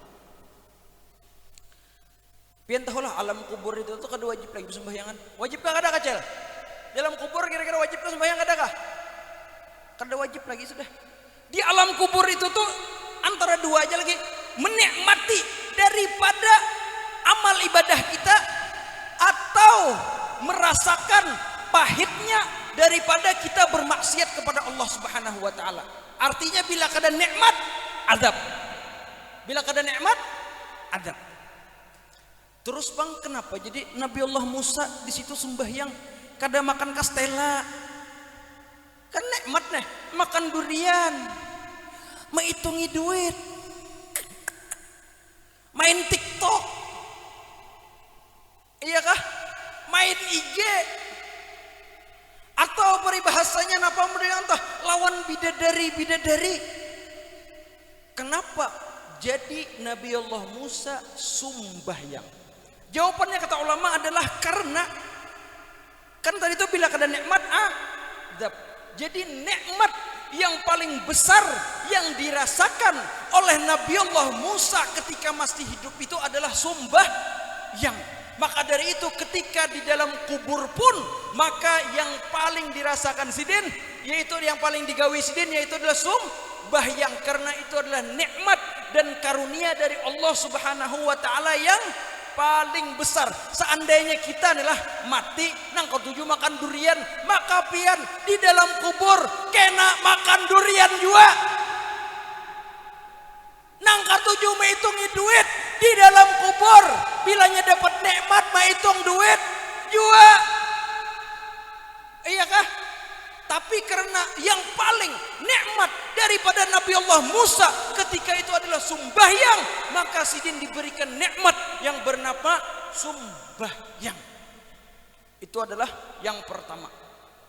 Pian tahulah alam kubur itu tuh kada wajib lagi sembahyangan. Wajib kah kada kacel? Dalam kubur kira-kira wajib kah sembahyang kada kah? Kada wajib lagi sudah. Di alam kubur itu tuh antara dua aja lagi, menikmati daripada amal ibadah kita atau merasakan pahitnya daripada kita bermaksiat kepada Allah Subhanahu wa taala. Artinya bila kada nikmat azab. Bila kada nikmat, azab. Terus bang, kenapa jadi Nabi Allah Musa di situ sembahyang kada makan kastela? Kan nikmat nih, makan durian, menghitungi duit, main TikTok, iya kah? Main IG, atau peribahasanya napa mendengar lawan bidadari. Kenapa jadi Nabi Allah Musa sembahyang? Jawabannya kata ulama adalah karena kan tadi itu bila kada nikmat azab. Jadi nikmat yang paling besar yang dirasakan oleh Nabi Allah Musa ketika masih hidup itu adalah sembahyang. Maka dari itu ketika di dalam kubur pun, maka yang paling dirasakan sidin, yaitu yang paling digawi sidin, yaitu adalah sembahyang. Karena itu adalah nikmat dan karunia dari Allah Subhanahu wa taala yang paling besar. Seandainya kita adalah mati nang ketujuh makan durian, maka pian di dalam kubur kena makan durian juga. Nang ketujuh menghitungi duit di dalam kubur, bilanya dapat nikmat menghitung duit juga. Iya kah? Tapi karena yang paling nikmat daripada Nabi Allah Musa ketika itu adalah sembahyang, maka sidin diberikan nikmat yang bernama sembahyang. Itu adalah yang pertama.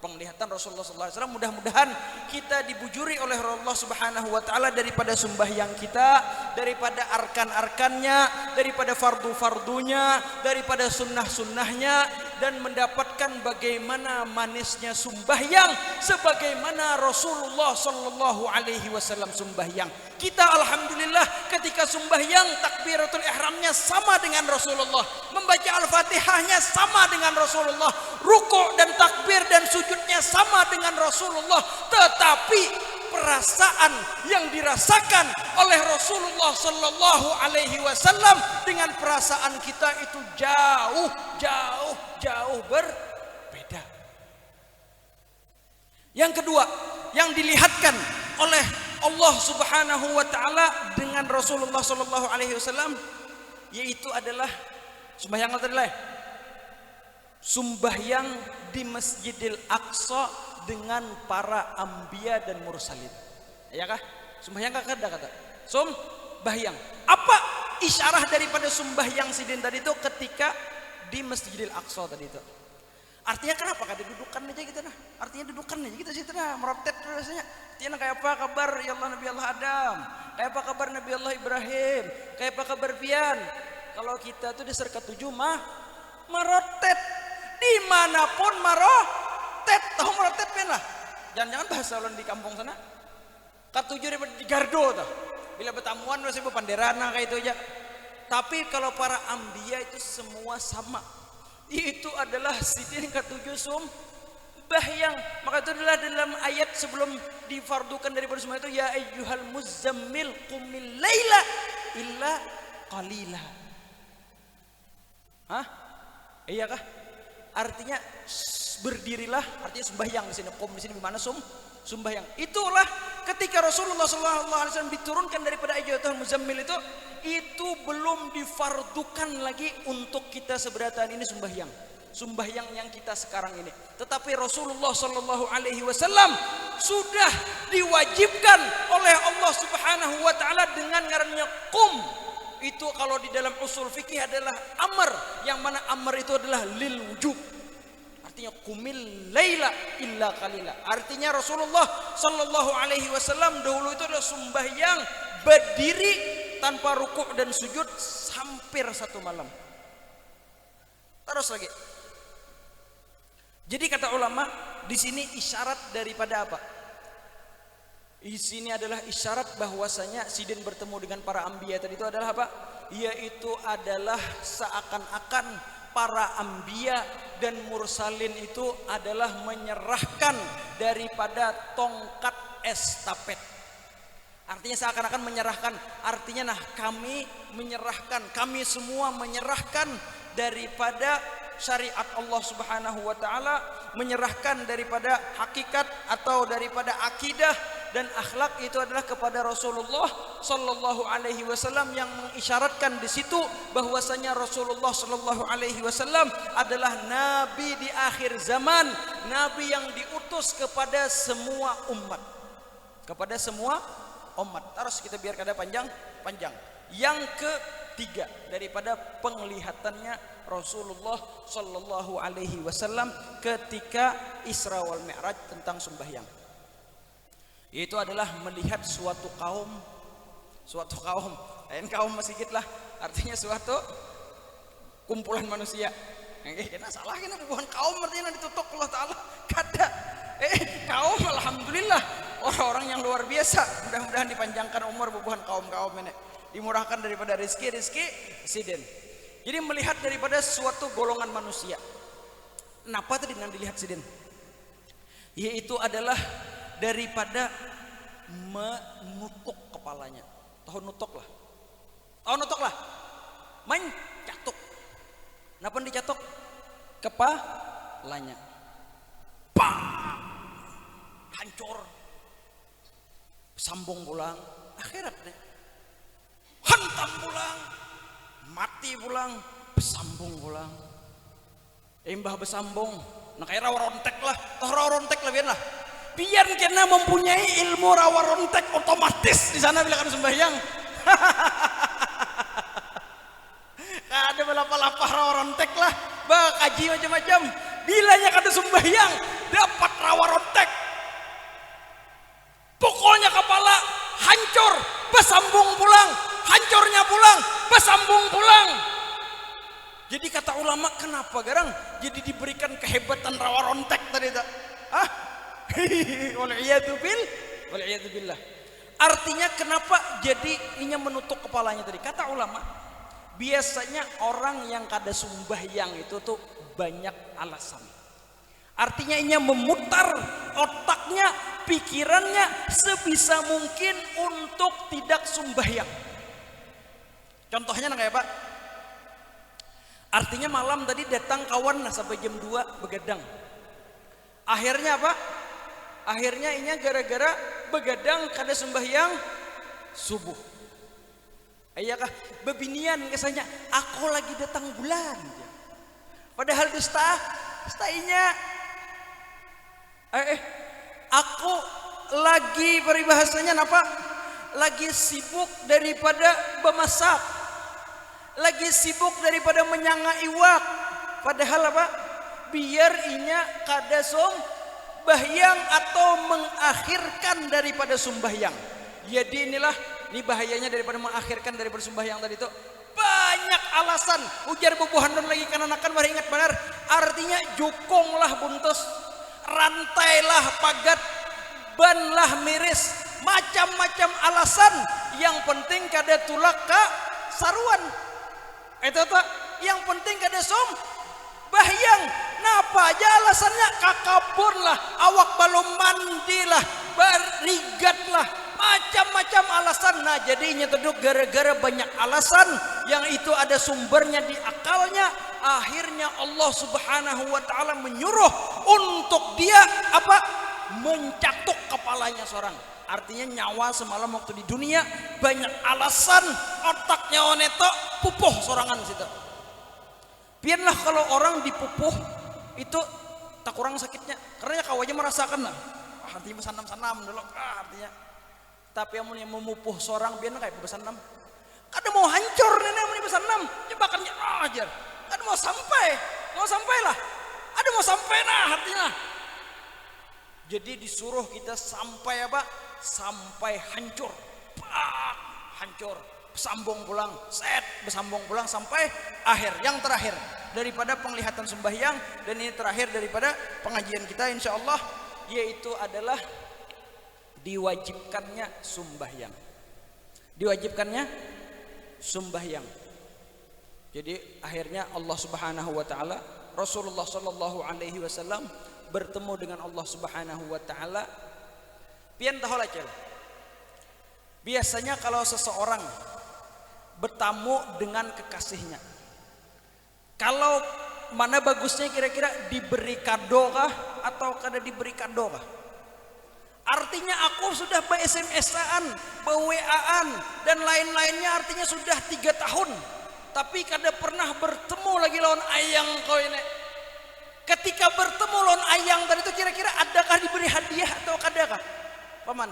Penglihatan Rasulullah SAW. Mudah-mudahan kita dibujuri oleh Allah Subhanahu wa taala daripada sembahyang kita, daripada arkan-arkannya, daripada fardu-fardunya, daripada sunnah-sunnahnya, dan mendapatkan bagaimana manisnya sembahyang sebagaimana Rasulullah sallallahu alaihi wasallam sembahyang. Kita alhamdulillah ketika sembahyang takbiratul ihramnya sama dengan Rasulullah, membaca Al-Fatihahnya sama dengan Rasulullah, rukuk dan takbir dan sujudnya sama dengan Rasulullah, tetapi perasaan yang dirasakan oleh Rasulullah sallallahu alaihi wasallam dengan perasaan kita itu jauh berbeda. Yang kedua, yang dilihatkan oleh Allah Subhanahu wa taala dengan Rasulullah sallallahu alaihi wasallam yaitu adalah sembahyang sembahyang di Masjidil Aqsa dengan para anbiya dan mursalin. Ya kah? Sembahyang kata. Sembahyang. Apa isyarah daripada sembahyang sidin tadi itu ketika di Masjidil Aqsa tadi itu? Artinya kenapa kada dudukan aja gitu nah? Artinya dudukan aja gitu sih nah, merotet rasanya. Artinya kayak apa kabar ya Allah Nabi Allah Adam? Kayak apa kabar Nabi Allah Ibrahim? Kayak apa kabar pian? Kalau kita tuh di serkat 7 merotet. Dimanapun merotet, tahu merotet pian lah. Jangan-jangan bahasa ulun di kampung sana. Kat 7 daripada di Gardo tuh. Bila bertamuan masih berpanderana kayak itu aja. Tapi kalau para anbiya itu semua sama. Itu adalah sidin ke-7 sembahyang. Maka itu adalah dalam ayat sebelum difardukan daripada semua itu, ya ayyuhal muzammil qumil laila illa qalila. Hah? Iya kah? Artinya berdirilah, artinya sembahyang di sini. Qum di sini di mana sembahyang. Itulah ketika Rasulullah SAW diturunkan daripada ayatul muzammil itu belum difardukan lagi untuk kita seberatan ini sembahyang yang kita sekarang ini. Tetapi Rasulullah SAW sudah diwajibkan oleh Allah Subhanahu wa taala dengan ngarannya qum. Itu kalau di dalam usul fikih adalah amr, yang mana amr itu adalah lil wujub. Artinya qumil laila illa qalila. Artinya Rasulullah sallallahu alaihi wasallam dahulu itu adalah sembahyang berdiri tanpa rukuk dan sujud hampir 1 malam. Terus lagi. Jadi kata ulama di sini isyarat daripada apa? Di sini adalah isyarat bahwasanya sidin bertemu dengan para anbiya tadi itu adalah apa? Yaitu adalah seakan-akan para anbiya dan mursalin itu adalah menyerahkan daripada tongkat estafet. Artinya seakan-akan menyerahkan, artinya kami menyerahkan, kami semua menyerahkan daripada syariat Allah Subhanahu wa taala, menyerahkan daripada hakikat atau daripada akidah dan akhlak itu adalah kepada Rasulullah sallallahu alaihi wasallam, yang mengisyaratkan di situ bahwasanya Rasulullah sallallahu alaihi wasallam adalah nabi di akhir zaman, nabi yang diutus kepada semua umat. Kepada semua umat. Terus kita biar kada panjang. Yang ketiga daripada penglihatannya Rasulullah sallallahu alaihi wasallam ketika Isra wal Mi'raj tentang sembahyang, yaitu adalah melihat suatu kaum, lain kaum sedikit lah, artinya suatu kumpulan manusia. Kena salah, kena bukan kaum artinya ditutup Allah Ta'ala, kada. Kaum alhamdulillah orang-orang yang luar biasa, mudah-mudahan dipanjangkan umur bukan kaum-kaum ini, dimurahkan daripada rezeki siden. Jadi melihat daripada suatu golongan manusia. Kenapa tadi yang dilihat siden? Yaitu adalah daripada menutuk kepalanya. Tahu nutuk lah. Main catuk. Napa dicatuk? Kepalanya. Hancur. Sambung pulang. Akhirat deh. Hantam pulang. Mati pulang. Besambung pulang. Mbah besambung. Nah kayak rawa rontek lah. Toh rawa rontek lah biar lah. Biar kena mempunyai ilmu rawa rontek otomatis di sana bila kan sembahyang. Ada belapa-lapa rawa rontek lah. Kaji macam-macam. Bilanya kada sembahyang dapat rawa rontek. Pokoknya kepala hancur, besambung pulang, hancurnya pulang, besambung pulang. Jadi kata ulama, kenapa garang jadi diberikan kehebatan rawa rontek tadi tak? Wal'iyadu billah. Artinya kenapa jadi inya menutup kepalanya tadi? Kata ulama, biasanya orang yang kada sembahyang itu tuh banyak alasan. Artinya inya memutar otaknya, pikirannya sebisa mungkin untuk tidak sembahyang. Contohnya kayak Pak. Artinya malam tadi datang kawan sampai jam 2 begadang. Akhirnya apa? Akhirnya inya gara-gara begadang kada sembahyang subuh. Ayakah bebinian kesannya aku lagi datang bulan. Padahal dusta inya aku lagi peribahasanya apa? Lagi sibuk daripada memasak. Lagi sibuk daripada menyanga iwak. Padahal apa? Biar inya kada sembahyang atau mengakhirkan daripada sembahyang. Jadi ini bahayanya daripada mengakhirkan daripada sembahyang tadi itu. Banyak alasan. Ujar bubuhan dan lagi kananakan baru ingat benar. Artinya jukunglah buntus, rantailah pagat, banlah miris, macam-macam alasan. Yang penting kada tulak ka saruan. Itu tak yang penting kada sembahyang. Napa aja alasannya? Kakabur lah, awak belum mandi lah, berigat lah, macam-macam alasan. Nah jadinya terduk gara-gara banyak alasan yang itu ada sumbernya di akalnya. Akhirnya Allah Subhanahu wa Ta'ala menyuruh untuk dia apa? Mencatuk kepalanya seorang. Artinya nyawa semalam waktu di dunia banyak alasan, otaknya oneto pupuh sorangan situ. Biarlah kalau orang dipupuh itu tak kurang sakitnya, karena kawannya merasakan lah. Artinya besanam-sanam dulu, artinya. Tapi yang memupuh seorang biar kayak besanam. Kada mau hancur nenek mau besanam, jebakannya ajar. Kada mau sampai lah. Ada mau sampai nah artinya. Jadi disuruh kita sampai apa? Sampai hancur. Hancur. Besambung pulang, besambung pulang sampai akhir. Yang terakhir daripada penglihatan sembahyang, dan ini terakhir daripada pengajian kita insyaallah, yaitu adalah diwajibkannya sembahyang. Diwajibkannya sembahyang. Jadi akhirnya Allah Subhanahu wa Ta'ala, Rasulullah sallallahu alaihi wasallam bertemu dengan Allah Subhanahu wa Ta'ala. Pian tahulah cel. Biasanya kalau seseorang bertamu dengan kekasihnya, kalau mana bagusnya kira-kira diberi kado kah atau kada diberi kado kah? Artinya aku sudah be-SMS-an, be-WA-an, dan lain-lainnya, artinya sudah 3 tahun. Tapi kada pernah bertemu lagi lawan ayang kau ini. Ketika bertemu lawan ayang tadi itu kira-kira adakah diberi hadiah atau kadakah? Paman,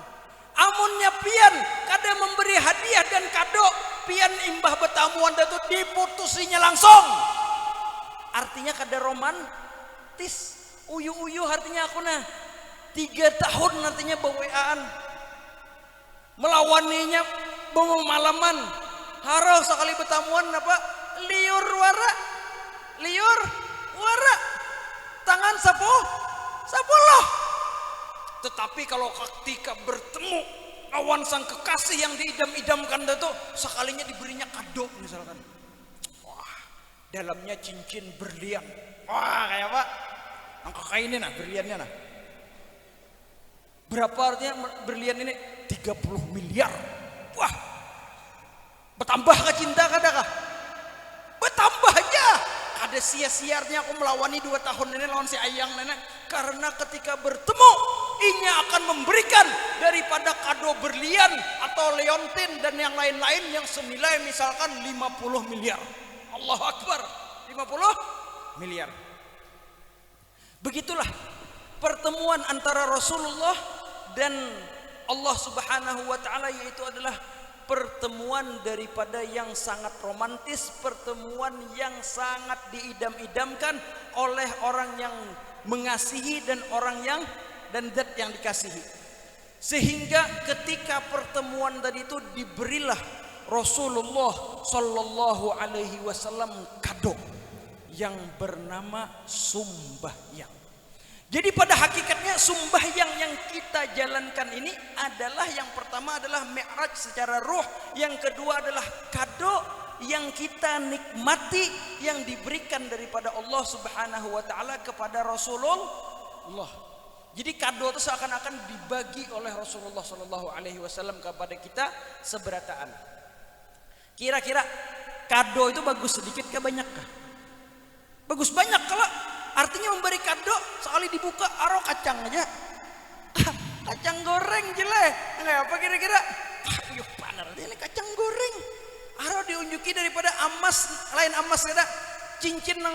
amunnya pian kada memberi hadiah dan kado, pian imbah betamuan itu diputusinya langsung. Artinya kada romantis, uyu-uyu artinya aku nah 3 tahun nantinya be-WA-an, melawaninya bengong malaman, harau sekali betamuan apa liur wara tangan sapo loh. Tetapi kalau ketika bertemu lawan sang kekasih yang diidam-idamkan itu, sekalinya diberinya kado misalkan, wah dalamnya cincin berlian, wah kayak apa angka kayak ini nah berliannya nah. Berapa artinya berlian ini? 30 miliar. Wah, bertambah ke cinta kadakah? Bertambah aja. Ada sia-siarnya aku melawani 2 tahun ini lawan si ayang nenek. Karena ketika bertemu, inya akan memberikan daripada kado berlian atau leontin dan yang lain-lain yang senilai misalkan 50 miliar. Allahu Akbar, 50 miliar. Begitulah pertemuan antara Rasulullah dan Allah Subhanahu wa taala, yaitu adalah pertemuan daripada yang sangat romantis, pertemuan yang sangat diidam-idamkan oleh orang yang mengasihi dan orang yang dan zat yang dikasihi. Sehingga ketika pertemuan tadi itu diberilah Rasulullah sallallahu alaihi wasallam kado yang bernama sumbahyang. Jadi pada hakikatnya sumbahyang yang kita jalankan ini adalah, yang pertama adalah mi'raj secara ruh, yang kedua adalah kado yang kita nikmati yang diberikan daripada Allah Subhanahu wa taala kepada Rasulullah. Jadi kado itu seakan-akan dibagi oleh Rasulullah sallallahu alaihi wasallam kepada kita seberataan. Kira-kira kado itu bagus sedikit kah banyak kah? Bagus banyak. Kalau artinya memberi kado sekali dibuka aro kacang aja, kacang goreng jelek nggak apa kira-kira, yuk panar ini kacang goreng aro diunjuki daripada emas, lain emas ada cincin nang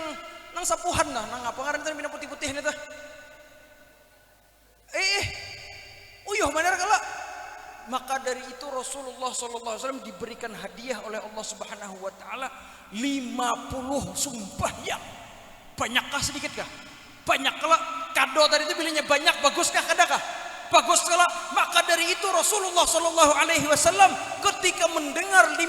sapuhan nah nang apa ngaran teh mina putih-putih nih teh uyuh benar kalau. Maka dari itu Rasulullah SAW diberikan hadiah oleh Allah Subhanahu wa taala 50 sumbahyang. Banyakkah sedikit kah? Banyak. Kalau kado tadi itu bilangnya banyak, baguskah kadakah? Bagus. Kalau maka dari itu Rasulullah sallallahu alaihi wasallam ketika mendengar 50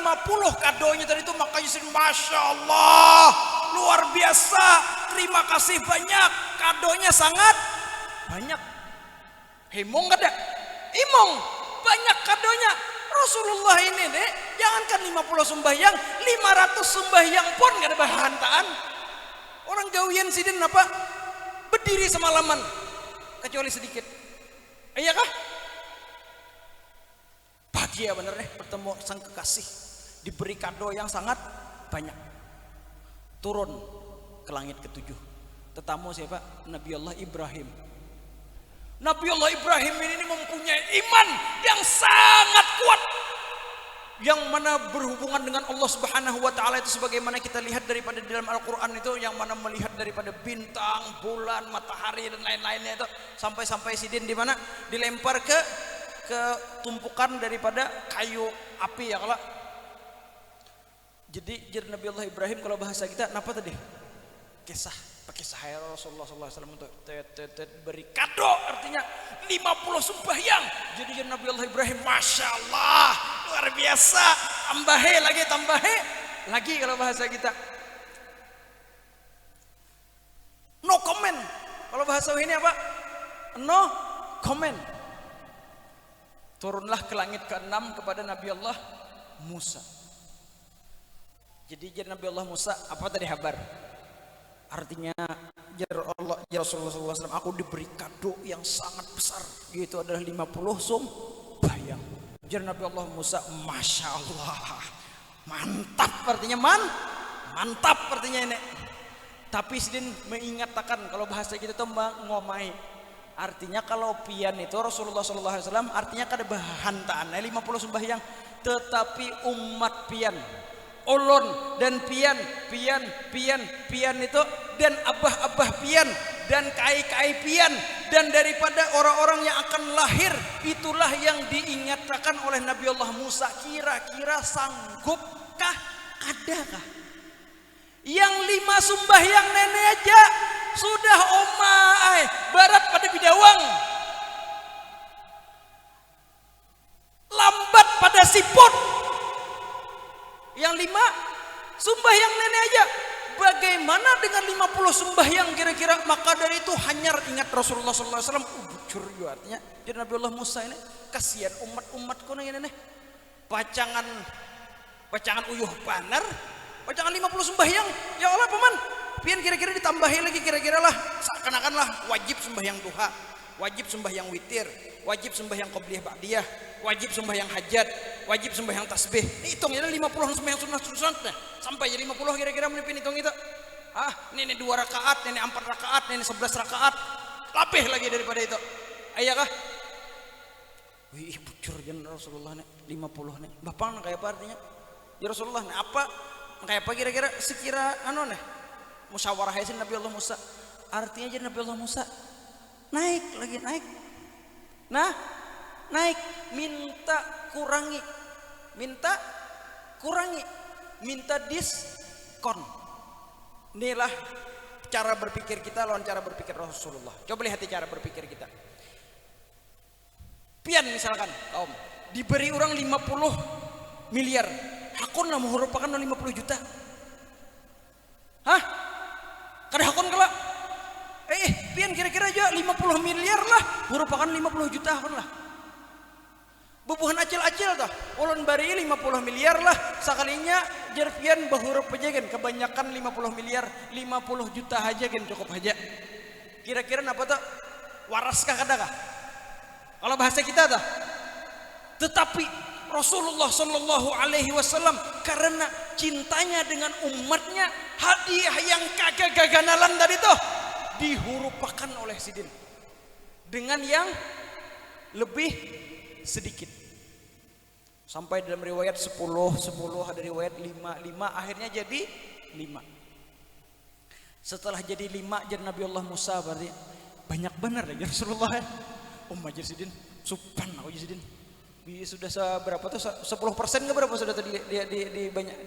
kadonya tadi itu, maka Yusuf Masya Allah luar biasa, terima kasih banyak, kadonya sangat banyak. Hemong kada? Imong banyak kadonya Rasulullah ini deh. Jangankan 50 sembahyang, 500 sembahyang pun gak ada bahantaan. Orang gawian sidin apa? Berdiri semalaman kecuali sedikit. Iya kah? Bahagia bener deh bertemu sang kekasih, diberi kado yang sangat banyak. Turun ke langit ke-7. Tetamu siapa? Nabi Allah Ibrahim. Nabi Allah Ibrahim ini mempunyai iman yang sangat kuat, yang mana berhubungan dengan Allah Subhanahu wa taala itu sebagaimana kita lihat daripada di dalam Al-Qur'an itu, yang mana melihat daripada bintang, bulan, matahari dan lain-lainnya itu, sampai sidin di mana dilempar ke tumpukan daripada kayu api ya kalau. Jadi Nabi Allah Ibrahim kalau bahasa kita apa tadi? Kisah Rasulullah SAW untuk beri kado, artinya 50 sembahyang. Jadi Nabi Allah Ibrahim Masya Allah luar biasa, tambahe lagi kalau bahasa kita. No comment. Kalau bahasa ini apa? No comment. Turunlah ke langit ke-6 kepada Nabi Allah Musa. Jadi Nabi Allah Musa apa tadi kabar? Artinya ya Rasulullah SAW, aku diberi kado yang sangat besar, yaitu adalah 50 sembahyang. Jadi Nabi Allah Musa Masya Allah mantap, artinya mantap artinya ini. Tapi sidin mengatakan kalau bahasa kita itu ngomai Artinya kalau pian itu Rasulullah SAW artinya kada bahantaan 50 sembahyang, tetapi umat pian, ulun dan pian itu, dan abah-abah pian dan kai-kai pian, dan daripada orang-orang yang akan lahir, itulah yang diingatkan oleh Nabi Allah Musa. Kira-kira sanggupkah, adakah yang 5 sembahyang nenek aja sudah omai barat pada bidawang, lambat pada siput. Yang 5 sembahyang nenek aja, bagaimana dengan 50 sembahyang kira-kira? Maka dari itu hanyar ingat Rasulullah SAW. Bujur juga artinya jadi Nabi Allah Musa ini kasihan umat-umatku nih nenek, pacangan uyuh panar, pacangan 50 sembahyang. Ya Allah paman, pian kira-kira ditambahi lagi, kira-kira lah seakan-akan lah wajib sembahyang duha, wajib sembahyang witir, wajib sembahyang qobliyah ba'diyah, wajib sembahyang hajat, wajib sembahyang tasbih. Hitungnya 50 sembahyang sunat sampai jadi 50 kira-kira menipin hitung itu. Ini 2 rakaat, ini 4 rakaat, ini 11 rakaat, lapih lagi daripada itu. Ayakah? Wih, bujur jan Rasulullah nih 50 nih. Bapak kayak apa artinya? Ya Rasulullah nih apa? Kayak apa kira-kira sekira nih? Musyawarah sih Nabi Allah Musa. Artinya jadi Nabi Allah Musa naik lagi, naik, minta kurangi, minta diskon. Inilah cara berpikir kita lawan cara berpikir Rasulullah. Coba lihat cara berpikir kita. Pian misalkan kaum diberi orang 50 miliar, hakun lah merupakan 50 juta. Kada hakun kala. Pian kira-kira aja 50 miliar lah merupakan 50 juta hakun lah. Bubuhan acil-acil tah. Ulun bari 50 miliar lah sakalinya jar pian bahurup aja kan, kebanyakan 50 miliar, 50 juta aja kan cukup aja. Kira-kira napa tuh? Waras kah kada kah? Kalau bahasa kita tah. Tetapi Rasulullah Shallallahu Alaihi Wasallam karena cintanya dengan umatnya, hadiah yang kagak gaganalan tadi tuh dihurupakan oleh sidin dengan yang lebih sedikit. Sampai dalam riwayat 10, ada riwayat 5, akhirnya jadi 5. Setelah jadi 5 jadi Nabi Allah Musa berarti banyak benar ya Rasulullah ya. Majir sidin, supan aku sidin. Sudah seberapa tuh 10% nggak berapa sudah tadi di banyak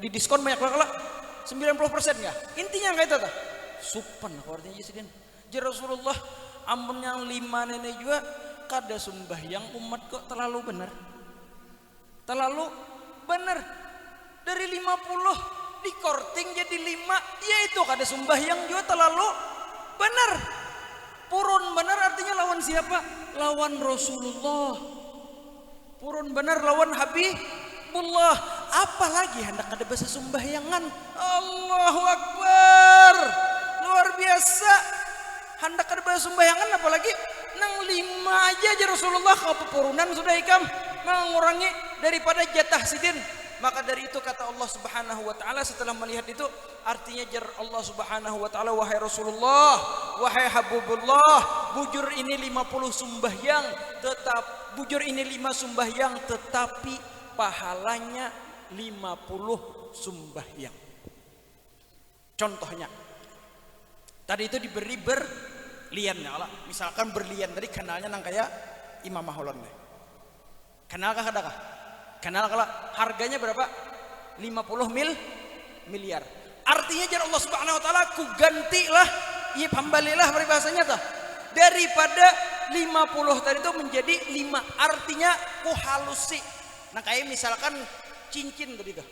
di diskon banyak banget lah 90% nggak, intinya kayak itu tuh supan artinya jadi Rasulullah amun yang 5 nenek juga kada sembahyang umat kok terlalu benar dari 50 dikorting jadi 5, yaitu kada sembahyang juga terlalu benar, purun benar artinya lawan siapa? Lawan Rasulullah, purun benar lawan Habibullah. Apalagi hendak ada bahasa sembahyangan. Allahu Akbar, luar biasa. Hendak ada bahasa sembahyangan apalagi nang 5 aja Rasulullah kepurunan sudah ikam mengurangi daripada jatah sidin. Maka dari itu kata Allah Subhanahu wa taala setelah melihat itu, artinya jar Allah Subhanahu wa taala, wahai Rasulullah, wahai Habibullah, bujur ini 50 sembahyang, bujur ini 5 sembahyang tetapi pahalanya 50 sembahyang. Contohnya tadi itu diberi berlian ya Allah, misalkan berlian tadi kenalnya nang kayak Imam Maholon deh. Kenal kah kadakah? Kenal kalau harganya berapa? 50 miliar. Artinya jar Allah Subhanahu wa taala ku gantilah, iya pambalilah peribahasanya tuh. Daripada 50 tadi itu menjadi 5. Artinya ku halusi. Nah kayak misalkan cincin tadi tuh.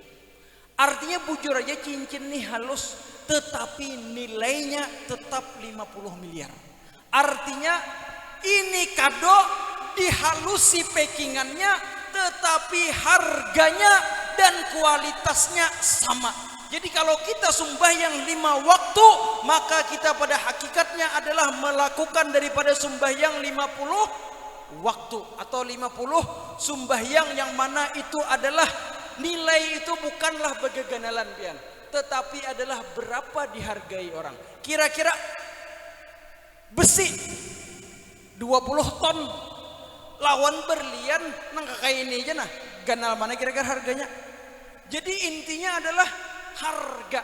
Artinya bujur aja cincin nih halus tetapi nilainya tetap 50 miliar. Artinya ini kado dihalusi packingannya tetapi harganya dan kualitasnya sama. Jadi kalau kita sembahyang 5 waktu, maka kita pada hakikatnya adalah melakukan daripada sembahyang 50 waktu atau 50 sembahyang, yang mana itu adalah nilai itu bukanlah begeganalan pian, tetapi adalah berapa dihargai orang. Kira-kira besi 20 ton lawan berlian nang kayak ini aja nah. Ganal mana kira-kira harganya? Jadi intinya adalah harga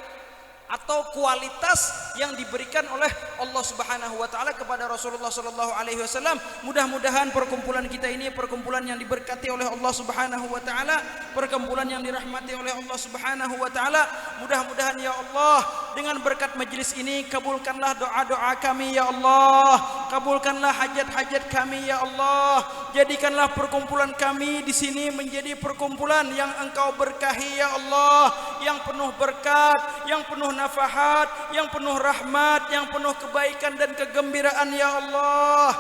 atau kualitas yang diberikan oleh Allah Subhanahu wa taala kepada Rasulullah sallallahu alaihi wasallam. Mudah-mudahan perkumpulan kita ini perkumpulan yang diberkati oleh Allah Subhanahu wa taala, perkumpulan yang dirahmati oleh Allah Subhanahu wa taala. Mudah-mudahan ya Allah, dengan berkat majelis ini kabulkanlah doa-doa kami ya Allah, kabulkanlah hajat-hajat kami ya Allah. Jadikanlah perkumpulan kami di sini menjadi perkumpulan yang Engkau berkahi ya Allah, yang penuh berkat, yang penuh nafahat, yang penuh rahmat, yang penuh kebaikan dan kegembiraan ya Allah.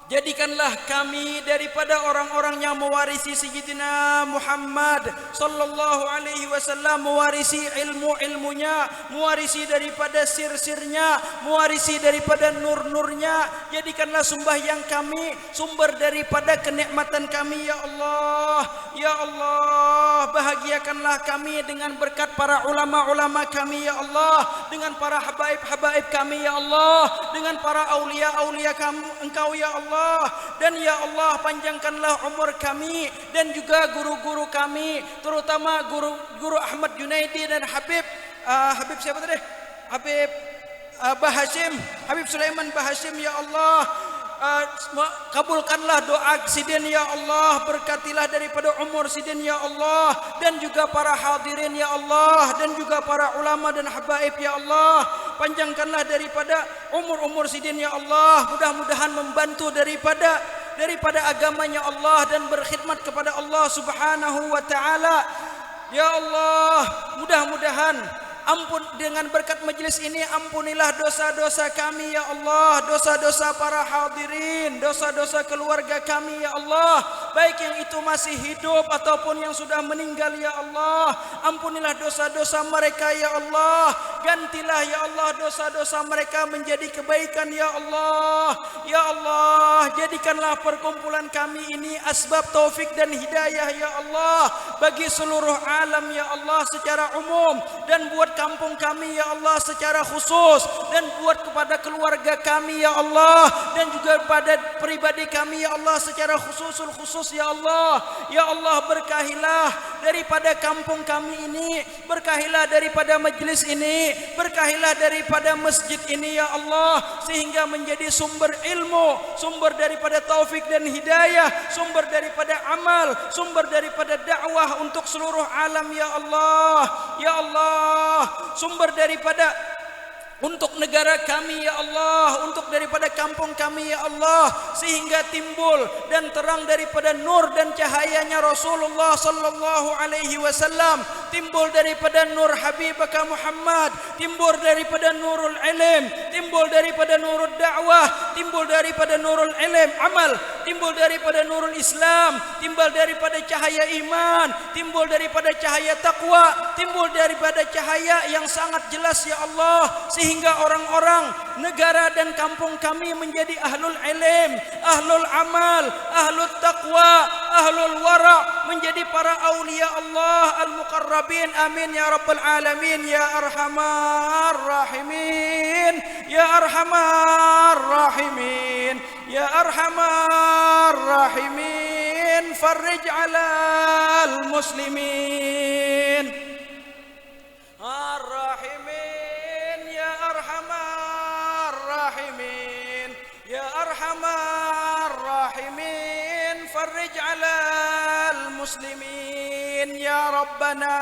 Jadikanlah kami daripada orang-orang yang mewarisi Sayyidina Muhammad sallallahu alaihi wasallam, mewarisi ilmu-ilmunya, mewarisi daripada sir-sirnya, mewarisi daripada nur-nurnya. Jadikanlah sembahyang kami sumber daripada kenikmatan kami ya Allah. Ya Allah, bahagiakanlah kami dengan berkat para ulama-ulama kami ya Allah, dengan para habaib-habaib kami ya Allah, dengan para aulia-aulia Engkau ya Allah. Dan ya Allah, panjangkanlah umur kami dan juga guru-guru kami, terutama guru Ahmad Junaidi dan Habib siapa tadi? Habib Bahashim, Habib Sulaiman Bahashim ya Allah. Kabulkanlah doa sidin ya Allah, berkatilah daripada umur sidin ya Allah, dan juga para hadirin ya Allah, dan juga para ulama dan habaib ya Allah. Panjangkanlah daripada umur sidin ya Allah, mudah-mudahan membantu daripada agamanya Allah dan berkhidmat kepada Allah Subhanahu wa taala. Ya Allah, mudah-mudahan ampun dengan berkat majelis ini, ampunilah dosa-dosa kami ya Allah, dosa-dosa para hadirin, dosa-dosa keluarga kami ya Allah, baik yang itu masih hidup ataupun yang sudah meninggal ya Allah. Ampunilah dosa-dosa mereka ya Allah, gantilah ya Allah dosa-dosa mereka menjadi kebaikan ya Allah. Ya Allah, jadikanlah perkumpulan kami ini asbab taufik dan hidayah ya Allah bagi seluruh alam ya Allah secara umum, dan buat kampung kami ya Allah secara khusus, dan buat kepada keluarga kami ya Allah, dan juga pada pribadi kami ya Allah secara khusus ya Allah. Ya Allah, berkahilah daripada kampung kami ini, berkahilah daripada majlis ini, berkahilah daripada masjid ini ya Allah, sehingga menjadi sumber ilmu, sumber daripada taufik dan hidayah, sumber daripada amal, sumber daripada dakwah untuk seluruh alam ya Allah. Ya Allah, sumber daripada untuk negara kami ya Allah, untuk daripada kampung kami ya Allah, sehingga timbul dan terang daripada nur dan cahayanya Rasulullah sallallahu alaihi wasallam, timbul daripada nur Habibaka Muhammad, timbul daripada nurul ilm, timbul daripada nurul dakwah, timbul daripada nurul ilm amal, timbul daripada nurul Islam, timbul daripada cahaya iman, timbul daripada cahaya takwa, timbul daripada cahaya yang sangat jelas ya Allah, sehingga orang-orang, negara dan kampung kami menjadi ahlul ilm, ahlul amal, ahlul taqwa, ahlul wara, menjadi para awliya Allah al-muqarrabin. Amin ya rabbal alamin ya arhamar rahimin ya arhamar rahimin ya arhamar rahimin. Farij alal muslimin ar-rahimin ya arhamar rahimin ya arhamar rahimin. Farij alal muslimin ya rabbana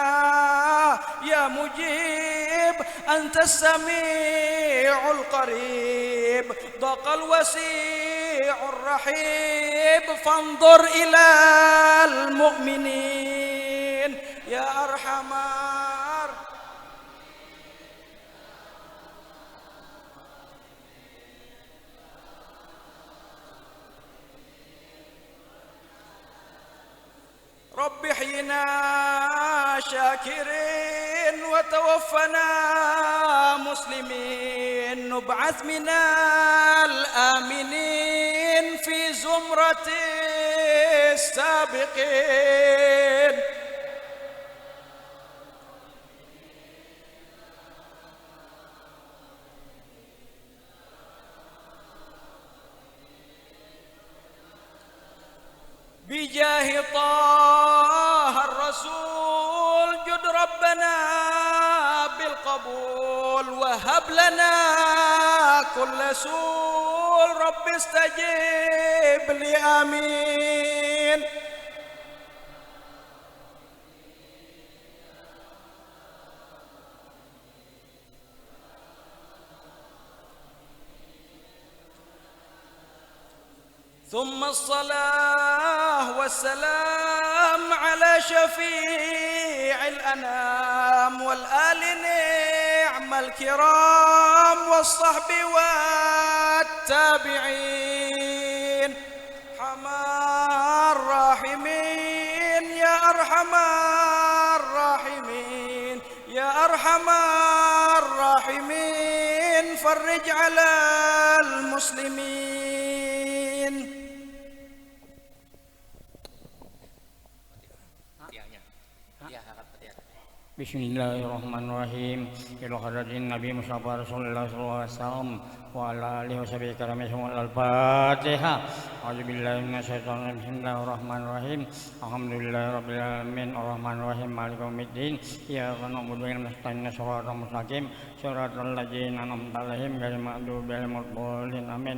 ya mujib antas sami'ul qarib daqal wasi'ur rahib fanzur ilal mu'minin ya arhamar. رب احينا شاكرين وتوفنا مسلمين نبعث من الآمنين في زمرة السابقين. بجاه طه الرسول جد ربنا بالقبول وهب لنا كل سول رب استجب لي آمين. ثم الصلاة والسلام على شفيع الأنام والآل نعم الكرام والصحب والتابعين. حمى الراحمين يا أرحم الراحمين يا أرحم الراحمين فرج على المسلمين. Bismillahirrahmanirrahim. Ila hadratin Nabi Mustafa Rasulullah sallallahu alaihi wasallam wa ala alihi washabihi karamih al-Fatihah. A'udzubillahi minasyaitonir rajim. Bismillahirrahmanirrahim. Alhamdulillahirabbil alamin arrahmanir rahim maliki yaumiddin. Iyyaka na'budu wa iyyaka nasta'in shiratal mustaqim shiratal ladzina an'amta 'alaihim ghairil maghdubi 'alaihim waladdallin. Amin.